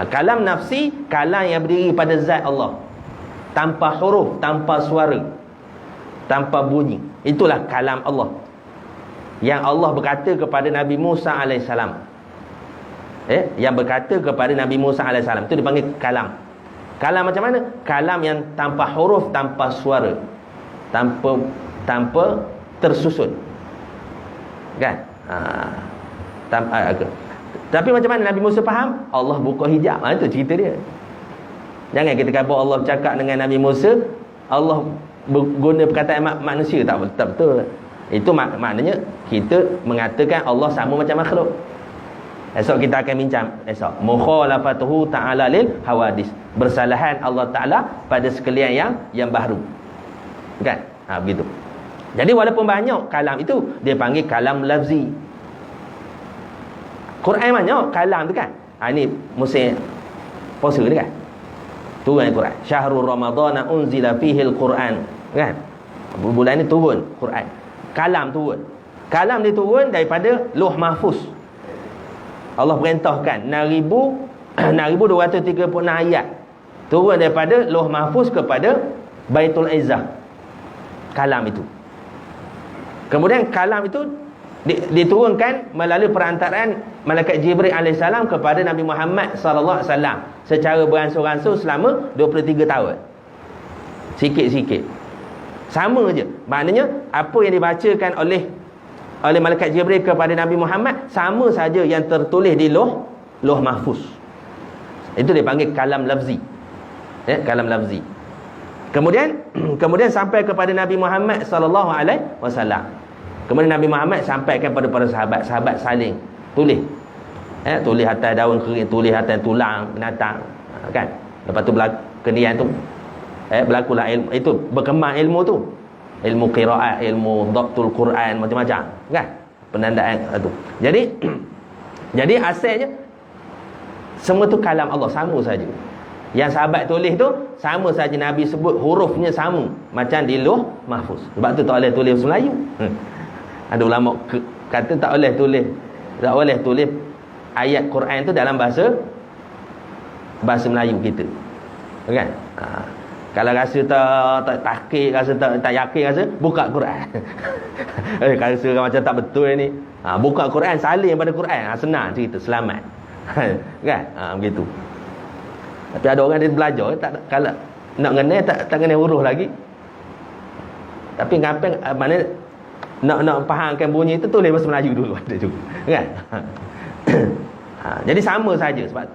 Kalam nafsi, kalam yang berdiri pada zat Allah, tanpa huruf, tanpa suara, tanpa bunyi. Itulah kalam Allah, yang Allah berkata kepada Nabi Musa alaihissalam. Yang berkata kepada Nabi Musa alaihissalam, itu dipanggil kalam. Kalam macam mana? Kalam yang tanpa huruf, tanpa suara, tanpa tersusun. Kan? Tapi macam mana Nabi Musa faham? Allah buka hijab. Itu cerita dia. Jangan kita kata Allah bercakap dengan Nabi Musa, Allah guna perkataan manusia. Tak betul. Itu maknanya kita mengatakan Allah sama macam makhluk. Esok kita akan bincang mukhalafatuhu ta'ala lil hawadis, bersalahan Allah Ta'ala pada sekalian yang baru. Kan? Begitu. Jadi walaupun banyak kalam itu, dia panggil kalam lafzi. Quran banyak kalam tu kan. Ini musim puasa ni kan, turun Quran. Syahrul Ramadhan unzila fihi al-Quran. Kan? Bulan ni turun Quran. Kalam turun. Kalam dia turun daripada Lauh Mahfuz. Allah perintahkan 6,236 ayat turun daripada Lauh Mahfuz kepada Baitul Izzah. Kalam itu. Kemudian kalam itu diturunkan melalui perantaraan malaikat Jibril alaihissalam kepada Nabi Muhammad sallallahu alaihi wasallam secara beransur-ansur selama 23 tahun. Sikit-sikit. Sama je. Maknanya apa yang dibacakan oleh malaikat Jibril kepada Nabi Muhammad sama saja yang tertulis di Lauh Mahfuz. Itu dipanggil kalam lafzi. Kalam lafzi. Kemudian kemudian sampai kepada Nabi Muhammad sallallahu alaihi wasallam. Kemudian Nabi Muhammad sampaikan kepada para sahabat, sahabat saling tulis. Tulis atas daun kering, tulis atas tulang binatang, kan? Lepas tu kenian tu berlakulah ilmu itu, berkembang ilmu tu. Ilmu qiraat, ilmu dhabtul Quran, macam-macam, kan? Penandaan tu. Jadi jadi asalnya semua tu kalam Allah, sama saja. Yang sahabat tulis tu sama saja, Nabi sebut hurufnya sama macam di Lauh Mahfuz. Sebab tu tak boleh tulis Melayu. Ada ulama kata tak boleh tulis ayat Quran tu dalam bahasa Melayu kita. Kan? Kalau rasa tak tahqiq, rasa tak yakin, rasa buka Quran. Kalau rasa macam tak betul ni, buka Quran, salin pada Quran, senang cerita, selamat. Kan? Begitu. Tapi ada orang dia belajar tak, kalau nak kenal tak kenal huruf lagi. Tapi ngapain, mana nak fahamkan bunyi itu, tulis bahasa Melayu dulu, ada juga. Kan? Jadi sama saja, sebab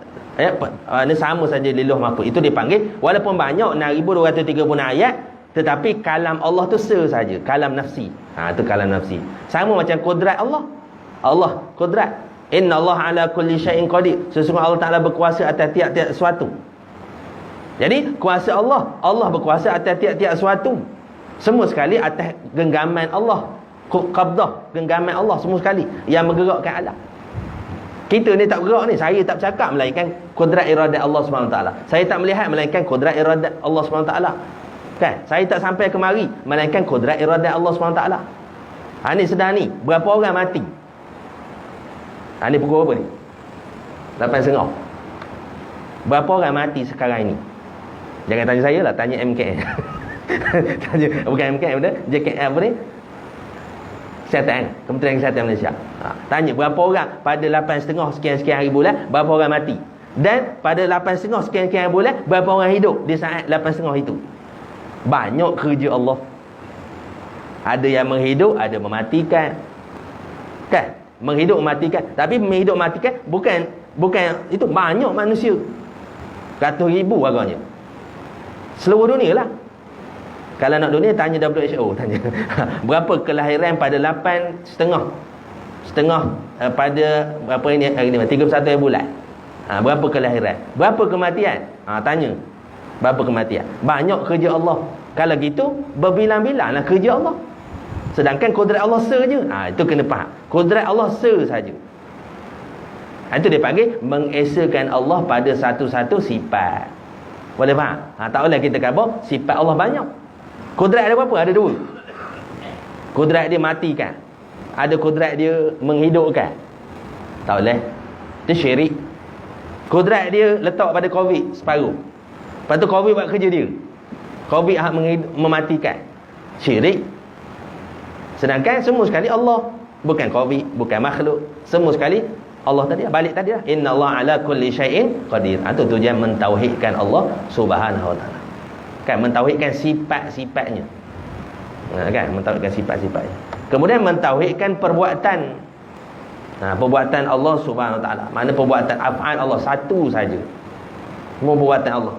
ini sama saja di Lauh Mahfuz. Itu dipanggil, walaupun banyak 6230 ayat, tetapi kalam Allah tu saja, kalam nafsi. Itu kalam nafsi. Sama macam kudrat Allah. Allah kudrat. Inna Allah ala kulli syai'in qadir. Sesungguhnya Allah Ta'ala berkuasa atas tiap-tiap sesuatu. Jadi kuasa Allah, Allah berkuasa atas tiap-tiap sesuatu. Semua sekali atas genggaman Allah. Qabdah, genggaman Allah semua sekali yang menggerakkan alam. Kita ni tak bergerak ni, saya tak bercakap melainkan kudrat iradat Allah SWT. Saya tak melihat melainkan kudrat iradat Allah SWT. Kan? Saya tak sampai kemari melainkan kudrat iradat Allah SWT. Ni sedang ni, berapa orang mati? Ni pukul berapa ni? 8.30. Berapa orang mati sekarang ini? Jangan tanya saya lah, tanya MKM. Tanya, bukan MKM, JKM apa ni? Kesihatan, Kementerian Kesihatan Malaysia. Tanya berapa orang pada 8.30 sekian-sekian hari bulan, berapa orang mati? Dan pada 8.30 sekian-sekian hari bulan, berapa orang hidup di saat 8.30 itu? Banyak kerja Allah. Ada yang menghidup, ada mematikan. Kan? Menghidup, mematikan. Tapi menghidup, mematikan bukan itu, banyak manusia. Ratus ribu agaknya. Seluruh dunia lah. Kalau nak dunia, tanya WHO, tanya. Berapa kelahiran pada 8.30 pada berapa ini hari ni, 31 bulan. Berapa kelahiran? Berapa kematian? Tanya. Berapa kematian? Banyak kerja Allah. Kalau gitu, berbilang-bilanglah kerja Allah. Sedangkan kudrat Allah saja. Itu kena faham. Kudrat Allah saja. Itu dia panggil mengesakan Allah pada satu-satu sifat. Boleh faham? Tak boleh kita kata sifat Allah banyak. Kudrat ada berapa? Ada 2. Kudrat dia matikan, ada kudrat dia menghidupkan. Tak boleh. Itu syirik. Kudrat dia letak pada COVID separuh. Lepas tu COVID buat kerja dia. COVID mematikan. Syirik. Sedangkan semua sekali Allah. Bukan COVID, bukan makhluk. Semua sekali Allah tadi, balik tadi lah. Inna Allah ala kulli syai'in qadir. Itu tujuan mentauhidkan Allah Subhanahu wa ta'ala. Kan, mentauhidkan sifat-sifatnya. Kan, mentauhidkan sifat-sifatnya. Kemudian mentauhidkan perbuatan. Perbuatan Allah Subhanahu wa ta'ala. Mana perbuatan af'al Allah satu saja. Semua perbuatan Allah.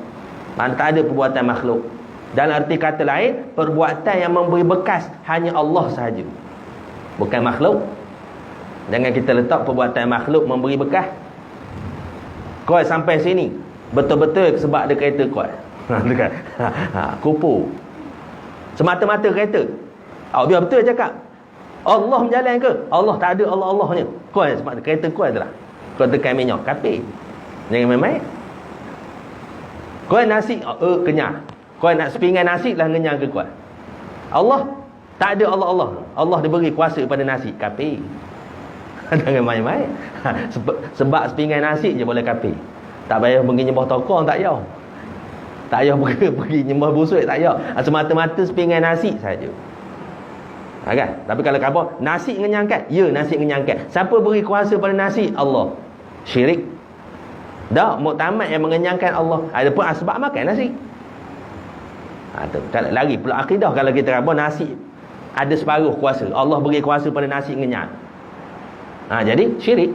Mana tak ada perbuatan makhluk. Dalam arti kata lain, perbuatan yang memberi bekas hanya Allah sahaja, bukan makhluk. Jangan kita letak perbuatan makhluk memberi bekas. Kau sampai sini betul-betul sebab ada kereta kau. Kupu. Semata-mata kereta. Biar betul cakap. Allah berjalan ke? Allah tak ada Allah-Allahnya. Kau sebab kereta kau adalah. Kau tekan minyak, kafir. Jangan main-main. Kau nasi, kenyang. Kau nak sepinggan nasi lah kenyang ke kau? Allah tak ada Allah-Allah. Allah diberi kuasa pada nasi, kafir. Jangan main-main. Sebab sepinggan nasi je boleh kafir. Tak payah pergi nyembah tokong, tak payah. Tak payah pergi nyembah busuk, tak payah. Semata-mata sepinggan nasi saja. Kan? Tapi kalau kata nasi mengenyangkan, ya, nasi mengenyangkan. Siapa beri kuasa pada nasi? Allah. Syirik. Dah, muktamad yang mengenyangkan Allah. Ada pun sebab makan nasi. Kalau lagi pula akidah, kalau kita kata nasi ada separuh kuasa, Allah beri kuasa pada nasi mengenyang. Jadi syirik.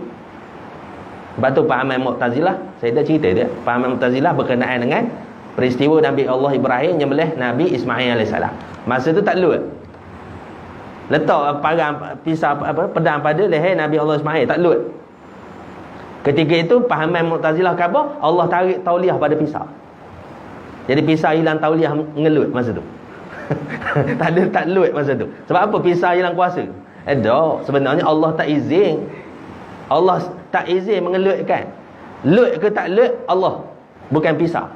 Sebab tu pahaman Mu'tazilah, saya dah cerita dia, pahaman Mu'tazilah berkenaan dengan peristiwa Nabi Allah Ibrahim menyembelih Nabi Ismail alaihissalam. Masa tu tak lut. Letak pedang pada leher Nabi Allah Ismail, tak lut. Ketika itu pahaman Mu'tazilah khabar Allah tarik tauliah pada pisau. Jadi pisau hilang tauliah ngelut masa tu. tak lut masa tu. Sebab apa? Pisau hilang kuasa. Sebenarnya Allah tak izin. Allah tak izin mengelutkan. Lut ke tak lut Allah, bukan pisau.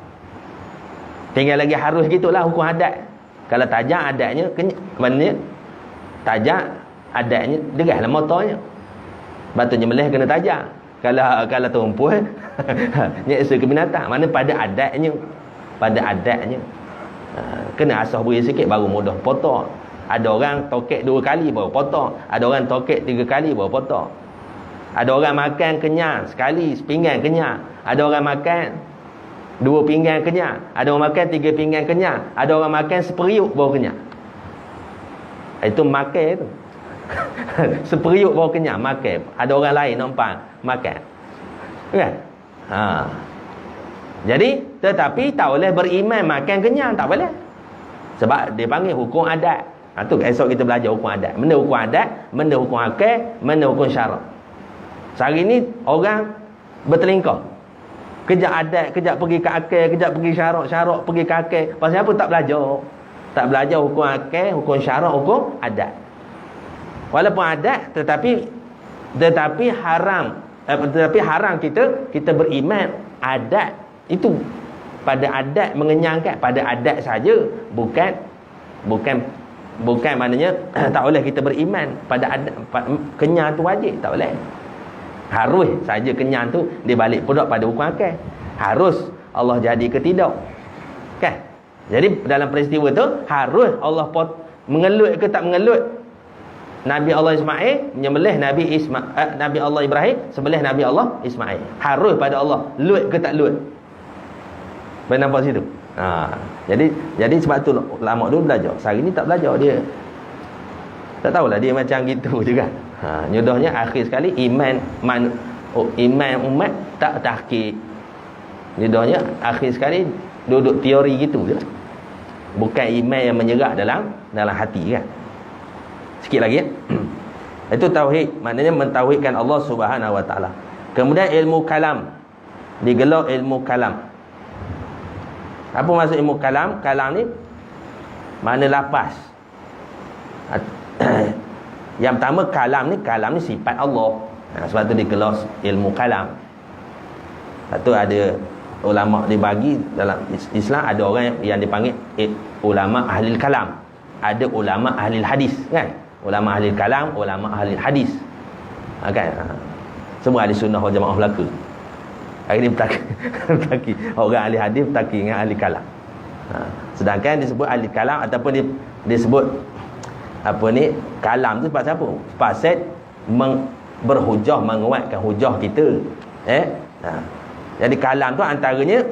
Tinggal lagi harus gitulah hukum adat. Kalau tajak adatnya maknanya tajak adatnya deraslah motornya. Batu nyembelih kena tajak. Kalau tumpuan nyeksa ke binatang. Mana pada adatnya. Kena asah beri sikit baru mudah potong. Ada orang tokek 2 kali baru potong. Ada orang tokek 3 kali baru potong. Ada orang makan kenyang sekali sepinggan kenyang. Ada orang makan 2 pinggan kenyang. Ada orang makan 3 pinggan kenyang. Ada orang makan seperiuk baru kenyang. Itu makan tu. Seperiuk baru kenyang makan. Ada orang lain nampak makan. Kan? Jadi tetapi tak boleh beriman makan kenyang, tak boleh. Sebab dia panggil hukum adat. Tu esok kita belajar hukum adat. Benda hukum adat, benda hukum akal, benda hukum syarak. Sehari ni orang bertelingkar. Kejap adat, kejap pergi ke akal, kejap pergi syarak, syarak pergi ke akal. Pasal apa? Tak belajar. Tak belajar hukum akal, hukum syarak, hukum adat. Walaupun adat tetapi haram. Tetapi haram kita beriman adat itu pada adat mengenyangkan, pada adat saja, bukan maknanya tak boleh kita beriman pada adat. Kenyang tu wajib, tak boleh. Harus saja kenyang tu dia balik pula pada hukum akal. Harus Allah jadi ke tidak, kan? Jadi dalam peristiwa tu harus Allah mengelut ke tak mengelut. Nabi Allah Ismail menyembelih Nabi Allah Ibrahim sembelih Nabi Allah Ismail. Harus pada Allah, lut ke tak lut. Boleh nampak situ? Jadi sebab tu lama dulu belajar. Sehari ni tak belajar dia. Tak tahulah dia macam gitu juga. Nyudahnya akhir sekali iman umat tak tahqiq. Nyudahnya akhir sekali duduk teori gitu je. Bukan iman yang menyerak dalam hati kan. Sikit lagi ya. Itu tauhid, maknanya mentauhidkan Allah Subhanahu wa taala. Kemudian ilmu kalam. Digelar ilmu kalam. Apa maksud ilmu kalam? Kalam ni makna lafaz. Yang pertama kalam ni sifat Allah. Sebab tu digelar ilmu kalam. Lepas tu ada ulama dibagi dalam Islam, ada orang yang dipanggil ulama ahli kalam. Ada ulama ahli hadis, kan? Ulama ahli kalam, ulama ahli hadis. Kan? Semua ahli sunnah wal jamaah Melaka. Hari ni bertaki orang ahli hadis bertaki dengan ahli kalam. Sedangkan disebut ahli kalam ataupun disebut kalam tu sebab siapa? Pasal berhujah, menguatkan hujah kita. Jadi kalam tu antaranya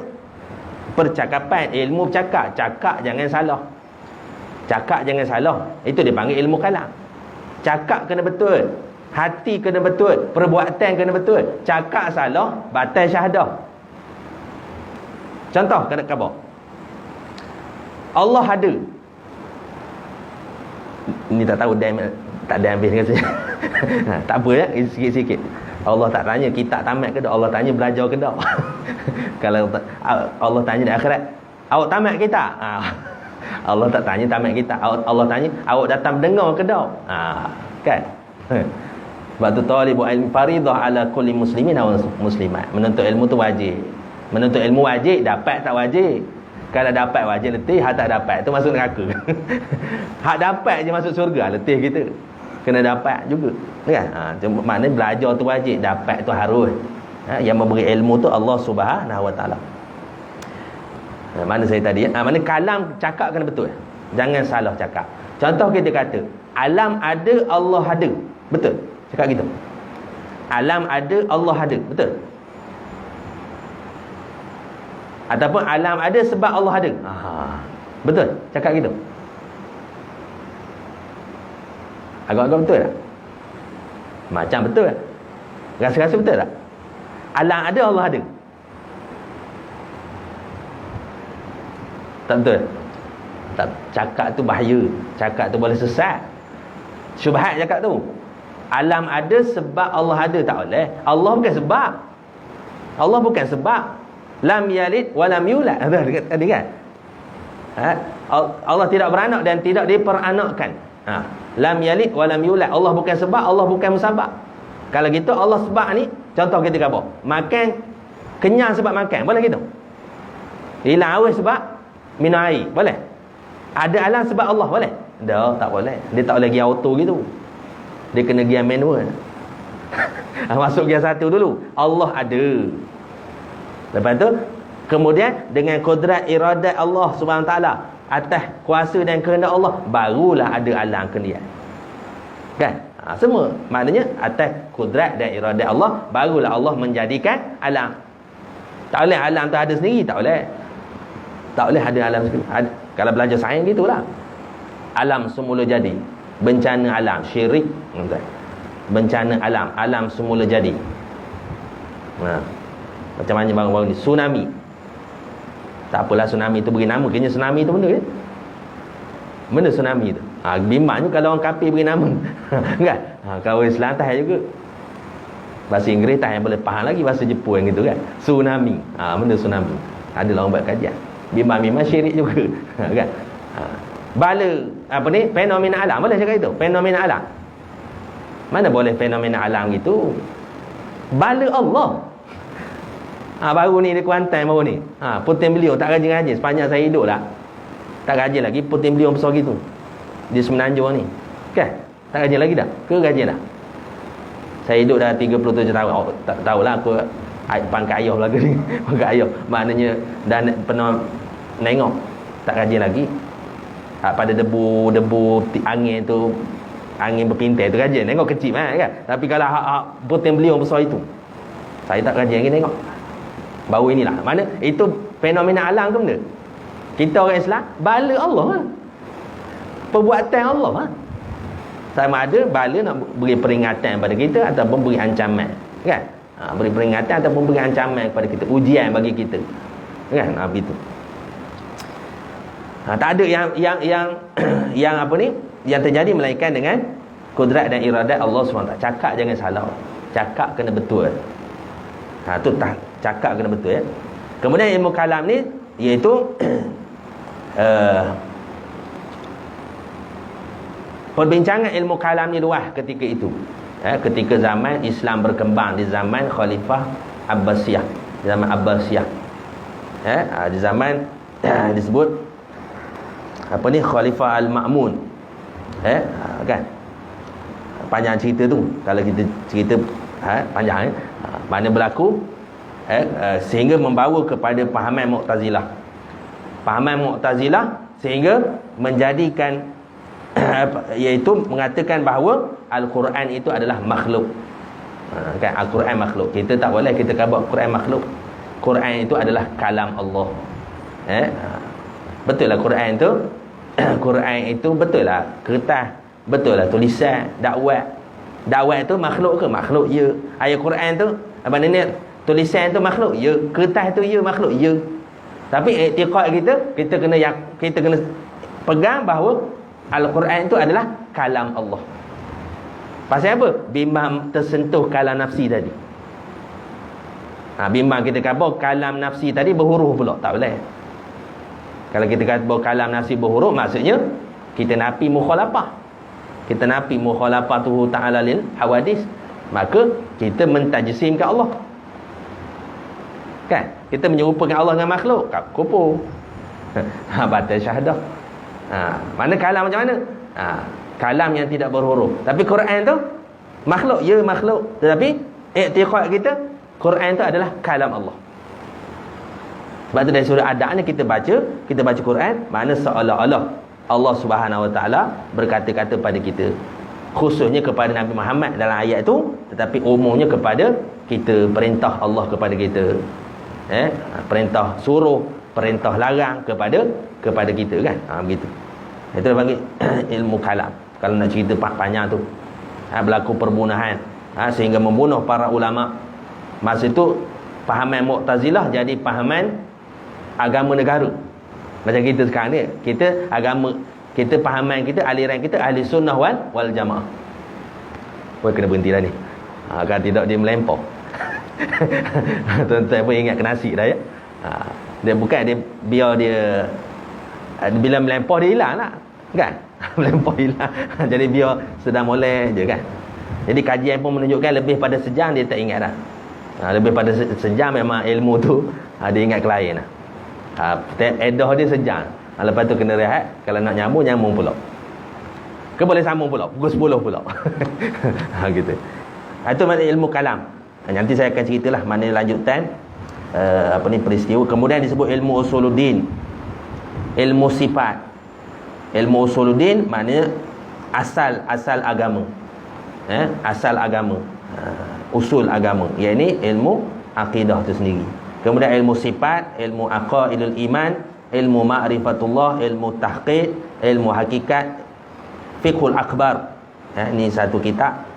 percakapan, ilmu bercakap. Cakap jangan salah. Cakap jangan salah. Itu dipanggil ilmu kalam. Cakap kena betul. Hati kena betul. Perbuatan kena betul. Cakap salah, batal syahadah. Contoh kena khabar. Allah ada. Ini tak tahu tak ada habis dengan saya. Tak apa ya, sikit-sikit. Allah tak tanya kita tamat ke tak? Allah tanya belajar ke tak? Kalau Allah tanya di akhirat, awak tamat ke tak? Allah tak tanya tamat kita. Allah tanya awak datang dengar ke tak? Kan? Sebab tu talibul ilmi faridah ala kulli muslimin wa muslimat. Menuntut ilmu tu wajib. Menuntut ilmu wajib, dapat tak wajib. Kalau dapat wajib letih, hak tak dapat tu masuk neraka. Hak dapat je masuk syurga, letih kita. Kena dapat juga, kan? Maknanya belajar tu wajib, dapat tu harus. Yang memberi ilmu tu Allah Subhanahu wa taala. Mana saya tadi? Mana kalam cakap kena betul. Jangan salah cakap. Contoh kita kata, alam ada, Allah ada. Betul? Cakap gitu. Alam ada, Allah ada. Betul? Ataupun alam ada sebab Allah ada. Betul? Cakap gitu. Agak-agak betul tak? Macam betul tak? Rasa-rasa betul tak? Alam ada, Allah ada. Tak betul? Tak, cakap tu bahaya. Cakap tu boleh sesat. Syubhat cakap tu. Alam ada sebab Allah ada, tak boleh. Allah bukan sebab. Allah bukan sebab. Lam yalid wa lam yulad. Ada kan? Allah tidak beranak dan tidak diperanakkan. Lam yalid wa lam yulad. Allah bukan sebab, Allah bukan musabab. Kalau gitu Allah sebab ni, contoh kita kata apa? Makan, kenyang sebab makan, boleh gitu? Hilang haus sebab minum air, boleh? Ada alam sebab Allah, boleh? Tak boleh. Dia tak boleh gia auto gitu. Dia kena gia manual. Masuk gia satu dulu. Allah ada. Lepas tu kemudian dengan kodrat iradat Allah Subhanahu taala atas kuasa dan kehendak Allah, barulah ada alam kemudian. Kan? Semua maknanya atas kodrat dan iradat Allah, barulah Allah menjadikan alam. Tak boleh alam tu ada sendiri, tak boleh. Tak boleh ada alam sendiri. Kalau belajar sains gitulah. Alam semula jadi. Bencana alam, syirik. Bencana alam, alam semula jadi. Macam mana baru-baru ni tsunami. Tak apalah tsunami tu beri nama, kena tsunami tu benda kan? Benda tsunami tu. Bimbangnya kalau orang kafir beri nama. Kan? Kalau Islam tahan juga. Bahasa Inggeris tahan boleh faham lagi, bahasa Jepun gitu kan. Tsunami. Benda tsunami. Adalah orang buat kajian. Bimbang-bimbang syirik juga. Kan? Bala apa ni? Fenomena alam. Boleh cakap itu? Fenomena alam. Mana boleh fenomena alam gitu? Bala Allah. Baru ni di Kuantan baru ni. Puting beliung tak rajin-rajin sepanjang saya hidup lah. Tak rajin lagi puting beliung besar gitu. Di Semenanjung ni. Kan? Tak rajin lagi dah? Ke rajin dah? Saya hidup dah 37 tahun. Tak tahulah aku pangkat ayah lagi ni. Pangkat ayah. Maknanya dah pernah nengok. Tak rajin lagi. Pada debu angin tu, angin berpintai tu rajin. Tengok kecil kan? Tapi kalau puting beliung besar itu, saya tak rajin lagi tengok. Baru inilah. Mana? Itu fenomena alam ke benda? Kita orang Islam, bala Allah kan? Perbuatan Allah kan? Sama ada bala nak beri peringatan kepada kita ataupun beri ancaman. Kan? Beri peringatan ataupun beri ancaman kepada kita. Ujian bagi kita. Kan? Begitu. Tak ada yang apa ni? Yang terjadi melainkan dengan kudrat dan iradat Allah SWT. Cakap jangan salah. Cakap kena betul. Tu tak. Cakap kena betul ya. Kemudian ilmu kalam ni iaitu perbincangan ilmu kalam ni luas ketika itu. Ketika zaman Islam berkembang di zaman Khalifah Abbasiyah. Zaman Abbasiyah. Di zaman disebut apa ni, Khalifah Al-Ma'mun. Kan? Panjang cerita tu. Kalau kita cerita panjang mana berlaku sehingga membawa kepada pahaman Mu'tazilah. Pahaman Mu'tazilah sehingga menjadikan iaitu mengatakan bahawa Al-Quran itu adalah makhluk. Kan, Al-Quran makhluk. Kita tak boleh kita kata Quran makhluk. Quran itu adalah kalam Allah. Betul lah Quran itu. Quran itu betul lah kertas, betul lah tulisan, dakwah. Dakwah itu makhluk ke? Makhluk ya. Ayat Quran tu apa ni? Tulisan tu makhluk ya. Kertas tu ya makhluk ya. Tapi i'tiqad kita kena pegang bahawa Al-Quran itu adalah kalam Allah. Pasal apa? Bimbang tersentuh kalam nafsi tadi. Bimbang kita kata kalam nafsi tadi berhuruf pula. Tak boleh. Kalau kita kata kalam nafsi berhuruf, maksudnya kita nafi mukhalafah. Kita nafi mukhalafatuhu ta'ala lil hawadis. Maka kita mentajsimkan Allah. Kan? Kita menyerupakan Allah dengan makhluk. Kufur. Batal syahadah. Mana kalam macam mana? Kalam yang tidak berhuruf. Tapi Quran tu makhluk, ya makhluk. Tetapi i'tiqad kita Quran tu adalah kalam Allah. Sebab tu dari surah Ad-Da'an ni kita baca Quran, mana seolah-olah Allah Subhanahu Wa Taala berkata-kata pada kita, khususnya kepada Nabi Muhammad dalam ayat tu, tetapi umumnya kepada kita, perintah Allah kepada kita. Perintah suruh, perintah larang kepada kita kan. Begitu. Itu dia panggil ilmu kalam. Kalau nak cerita panjang tu. Berlaku perbunuhan sehingga membunuh para ulama. Masa itu pahaman Mu'tazilah jadi pahaman agama negara. Macam kita sekarang ni, kita agama, kita pahaman kita, aliran kita ahli sunnah wal jamaah. Woi, kena berhenti dah ni. Kalau tidak dia melempar. Tuan-tuan pun ingat kena nasi dah ya. Dia bukan dia biar dia bila melempar dia hilang lah. Kan? Melempar hilang. Jadi biar sedang molek je kan. Jadi kajian pun menunjukkan lebih pada sejam dia tak ingat dah. Lebih pada sejam memang ilmu tu dia ingat ke lain lah. Edah dia sejam. Lepas tu kena rehat. Kalau nak nyambung pula. Ke boleh sambung pula pukul 10 pula. Gitu. Itu makna ilmu kalam. Nanti saya akan ceritalah mana lanjutan peristiwa. Kemudian disebut ilmu usuluddin, ilmu sifat. Ilmu usuluddin maknanya asal agama. Asal agama, usul agama, iaitu ilmu akidah itu sendiri. Kemudian ilmu sifat, ilmu aqaidul iman, ilmu ma'rifatullah, ilmu tahqiq, ilmu hakikat, fiqhul akbar. Ini satu kitab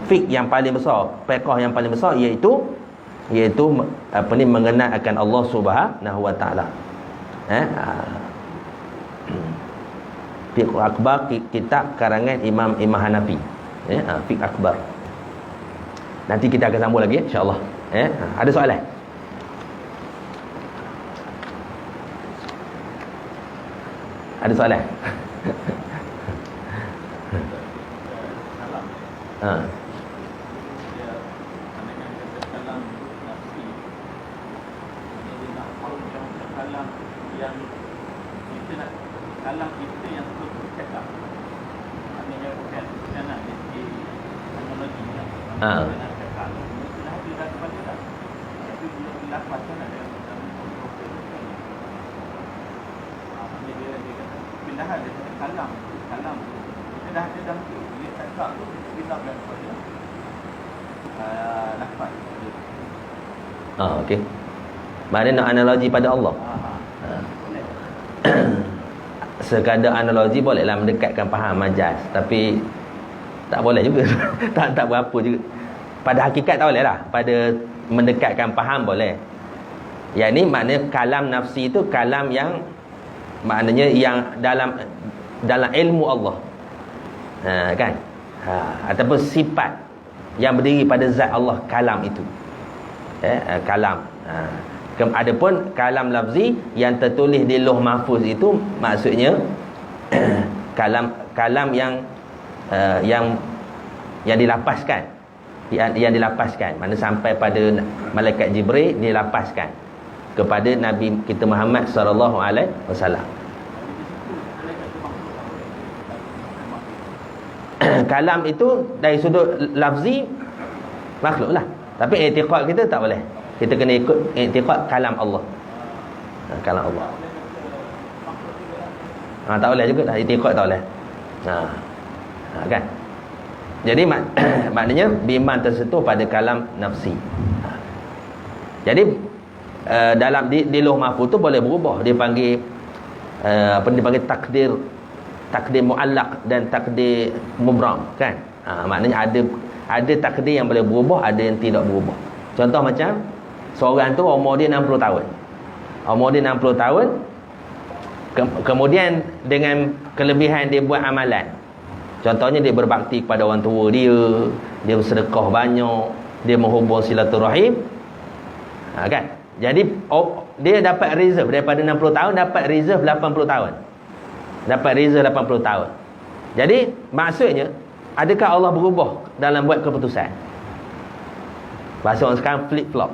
fiqh yang paling besar, fiqh yang paling besar, iaitu mengenal akan Allah Subhanahu wa taala. Fiqh akbar, kitab karangan Imam Hanafi. Fiqh akbar. Nanti kita akan sambung lagi insya-Allah. Ada soalan? Ada soalan? Okey. Mana nak analogi pada Allah? Sekadar analogi bolehlah mendekatkan faham majaz, tapi tak boleh juga. tak berapa juga. Pada hakikat tak boleh lah. Pada mendekatkan faham boleh. Yang ni maknanya kalam nafsi itu kalam yang maknanya yang dalam ilmu Allah. Kan? Ataupun sifat yang berdiri pada zat Allah, kalam itu. Kalam. Adapun kalam lafzi yang tertulis di Lauh Mahfuz itu maksudnya kalam yang dilapaskan, yang dilapaskan, mana sampai pada malaikat Jibril, dilapaskan kepada Nabi kita Muhammad sallallahu alaihi wasallam. Kalam itu dari sudut lafzi makhluk lah, tapi i'tiqad kita tak boleh. Kita kena ikut i'tiqad kalam Allah. Kalam Allah. Tak boleh juga dah, i'tiqad tak boleh. Kan? Jadi maknanya biman tersentuh pada kalam nafsi. Jadi dalam di Lauh Mahfuz tu boleh berubah. Dia panggil dipanggil takdir muallaq dan takdir mubram, kan? Maknanya ada takdir yang boleh berubah, ada yang tidak berubah. Contoh macam seorang tu umur dia 60 tahun. Umur dia 60 tahun. Kemudian dengan kelebihan dia buat amalan. Contohnya dia berbakti kepada orang tua dia bersedekah banyak, dia menghubung silaturahim. Kan? Jadi dia dapat reserve daripada 60 tahun, dapat reserve 80 tahun. Dapat reserve 80 tahun. Jadi maksudnya, adakah Allah berubah dalam buat keputusan? Bahasa orang sekarang flip-flop.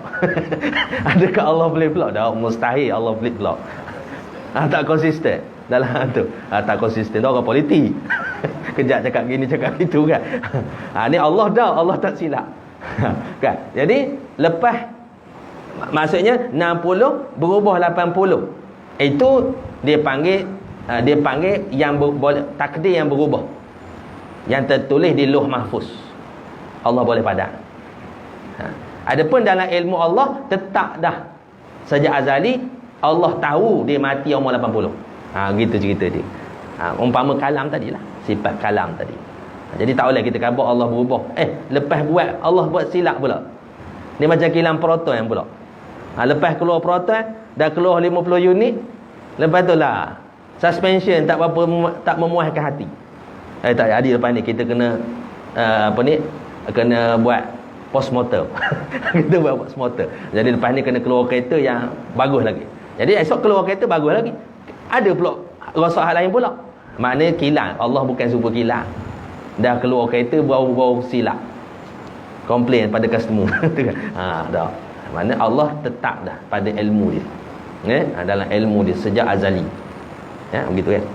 Adakah Allah flip-flop? Dah mustahil Allah flip-flop. Tak konsisten dalam tu. Tak konsisten dah orang politik. Kejap cakap gini, cakap gitu kan. Ni Allah tak silap. Kan? Jadi lepas, maksudnya 60 berubah 80. Itu dia panggil yang takdir yang berubah, yang tertulis di Lauh Mahfuz. Allah boleh padam. Adapun dalam ilmu Allah tetap dah sejak azali Allah tahu dia mati umur 80. Gitu cerita dia. Umpama kalam tadilah, sifat kalam tadi. Jadi tak boleh kita khabar Allah berubah. Lepas buat Allah buat silap pula. Dia macam kilang proton yang pula. Lepas keluar proton dah keluar 50 unit, Lepas tu lah suspension tak berapa, tak memuaskan hati. Tak jadi lepas ni kita kena kena buat postmortem. Kita buat postmortem. Jadi lepas ni kena keluar kereta yang bagus lagi. Jadi esok keluar kereta bagus lagi. Ada pula rosak hal lain pula. Maknanya kilang. Allah bukan super kilang. Dah keluar kereta bau-bau silap. Komplain pada customer. Dah. Maknanya Allah tetap dah pada ilmu dia. Dalam ilmu dia sejak azali. Begitu kan.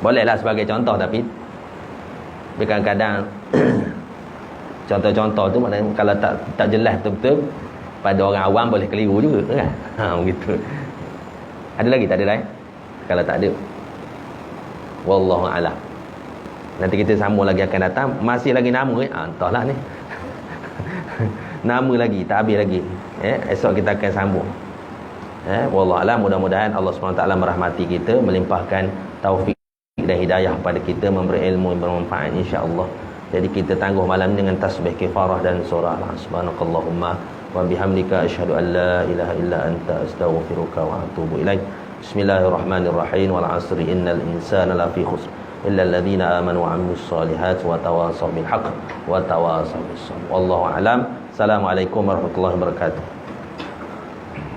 Bolehlah sebagai contoh, tapi kadang-kadang contoh-contoh tu maknanya kalau tak jelas betul-betul pada orang awam boleh keliru juga kan. Begitu. Ada lagi tak ada lain? Kalau tak ada, wallahu a'lam. Nanti kita sambung lagi akan datang. Masih lagi nama entahlah ni. Nama lagi tak habis lagi. Esok kita akan sambung. Wallahu a'lam. Mudah-mudahan Allah SWT merahmati kita, melimpahkan taufik dan hidayah pada kita, memberi ilmu yang bermanfaat insya-Allah. Jadi kita tangguh malam dengan tasbih kifarah dan surah subhanakallahumma wa bihamdika asyhadu an la ilaha illa anta astaghfiruka wa atubu ilaik. Bismillahirrahmanirrahim. Wal 'asri innal insana lafi khusr illa alladhina amanu wa 'amilus solihati wa tawasaw bil haqq wa tawasaw bis sabr. Wallahu a'lam. Assalamualaikum warahmatullahi wabarakatuh.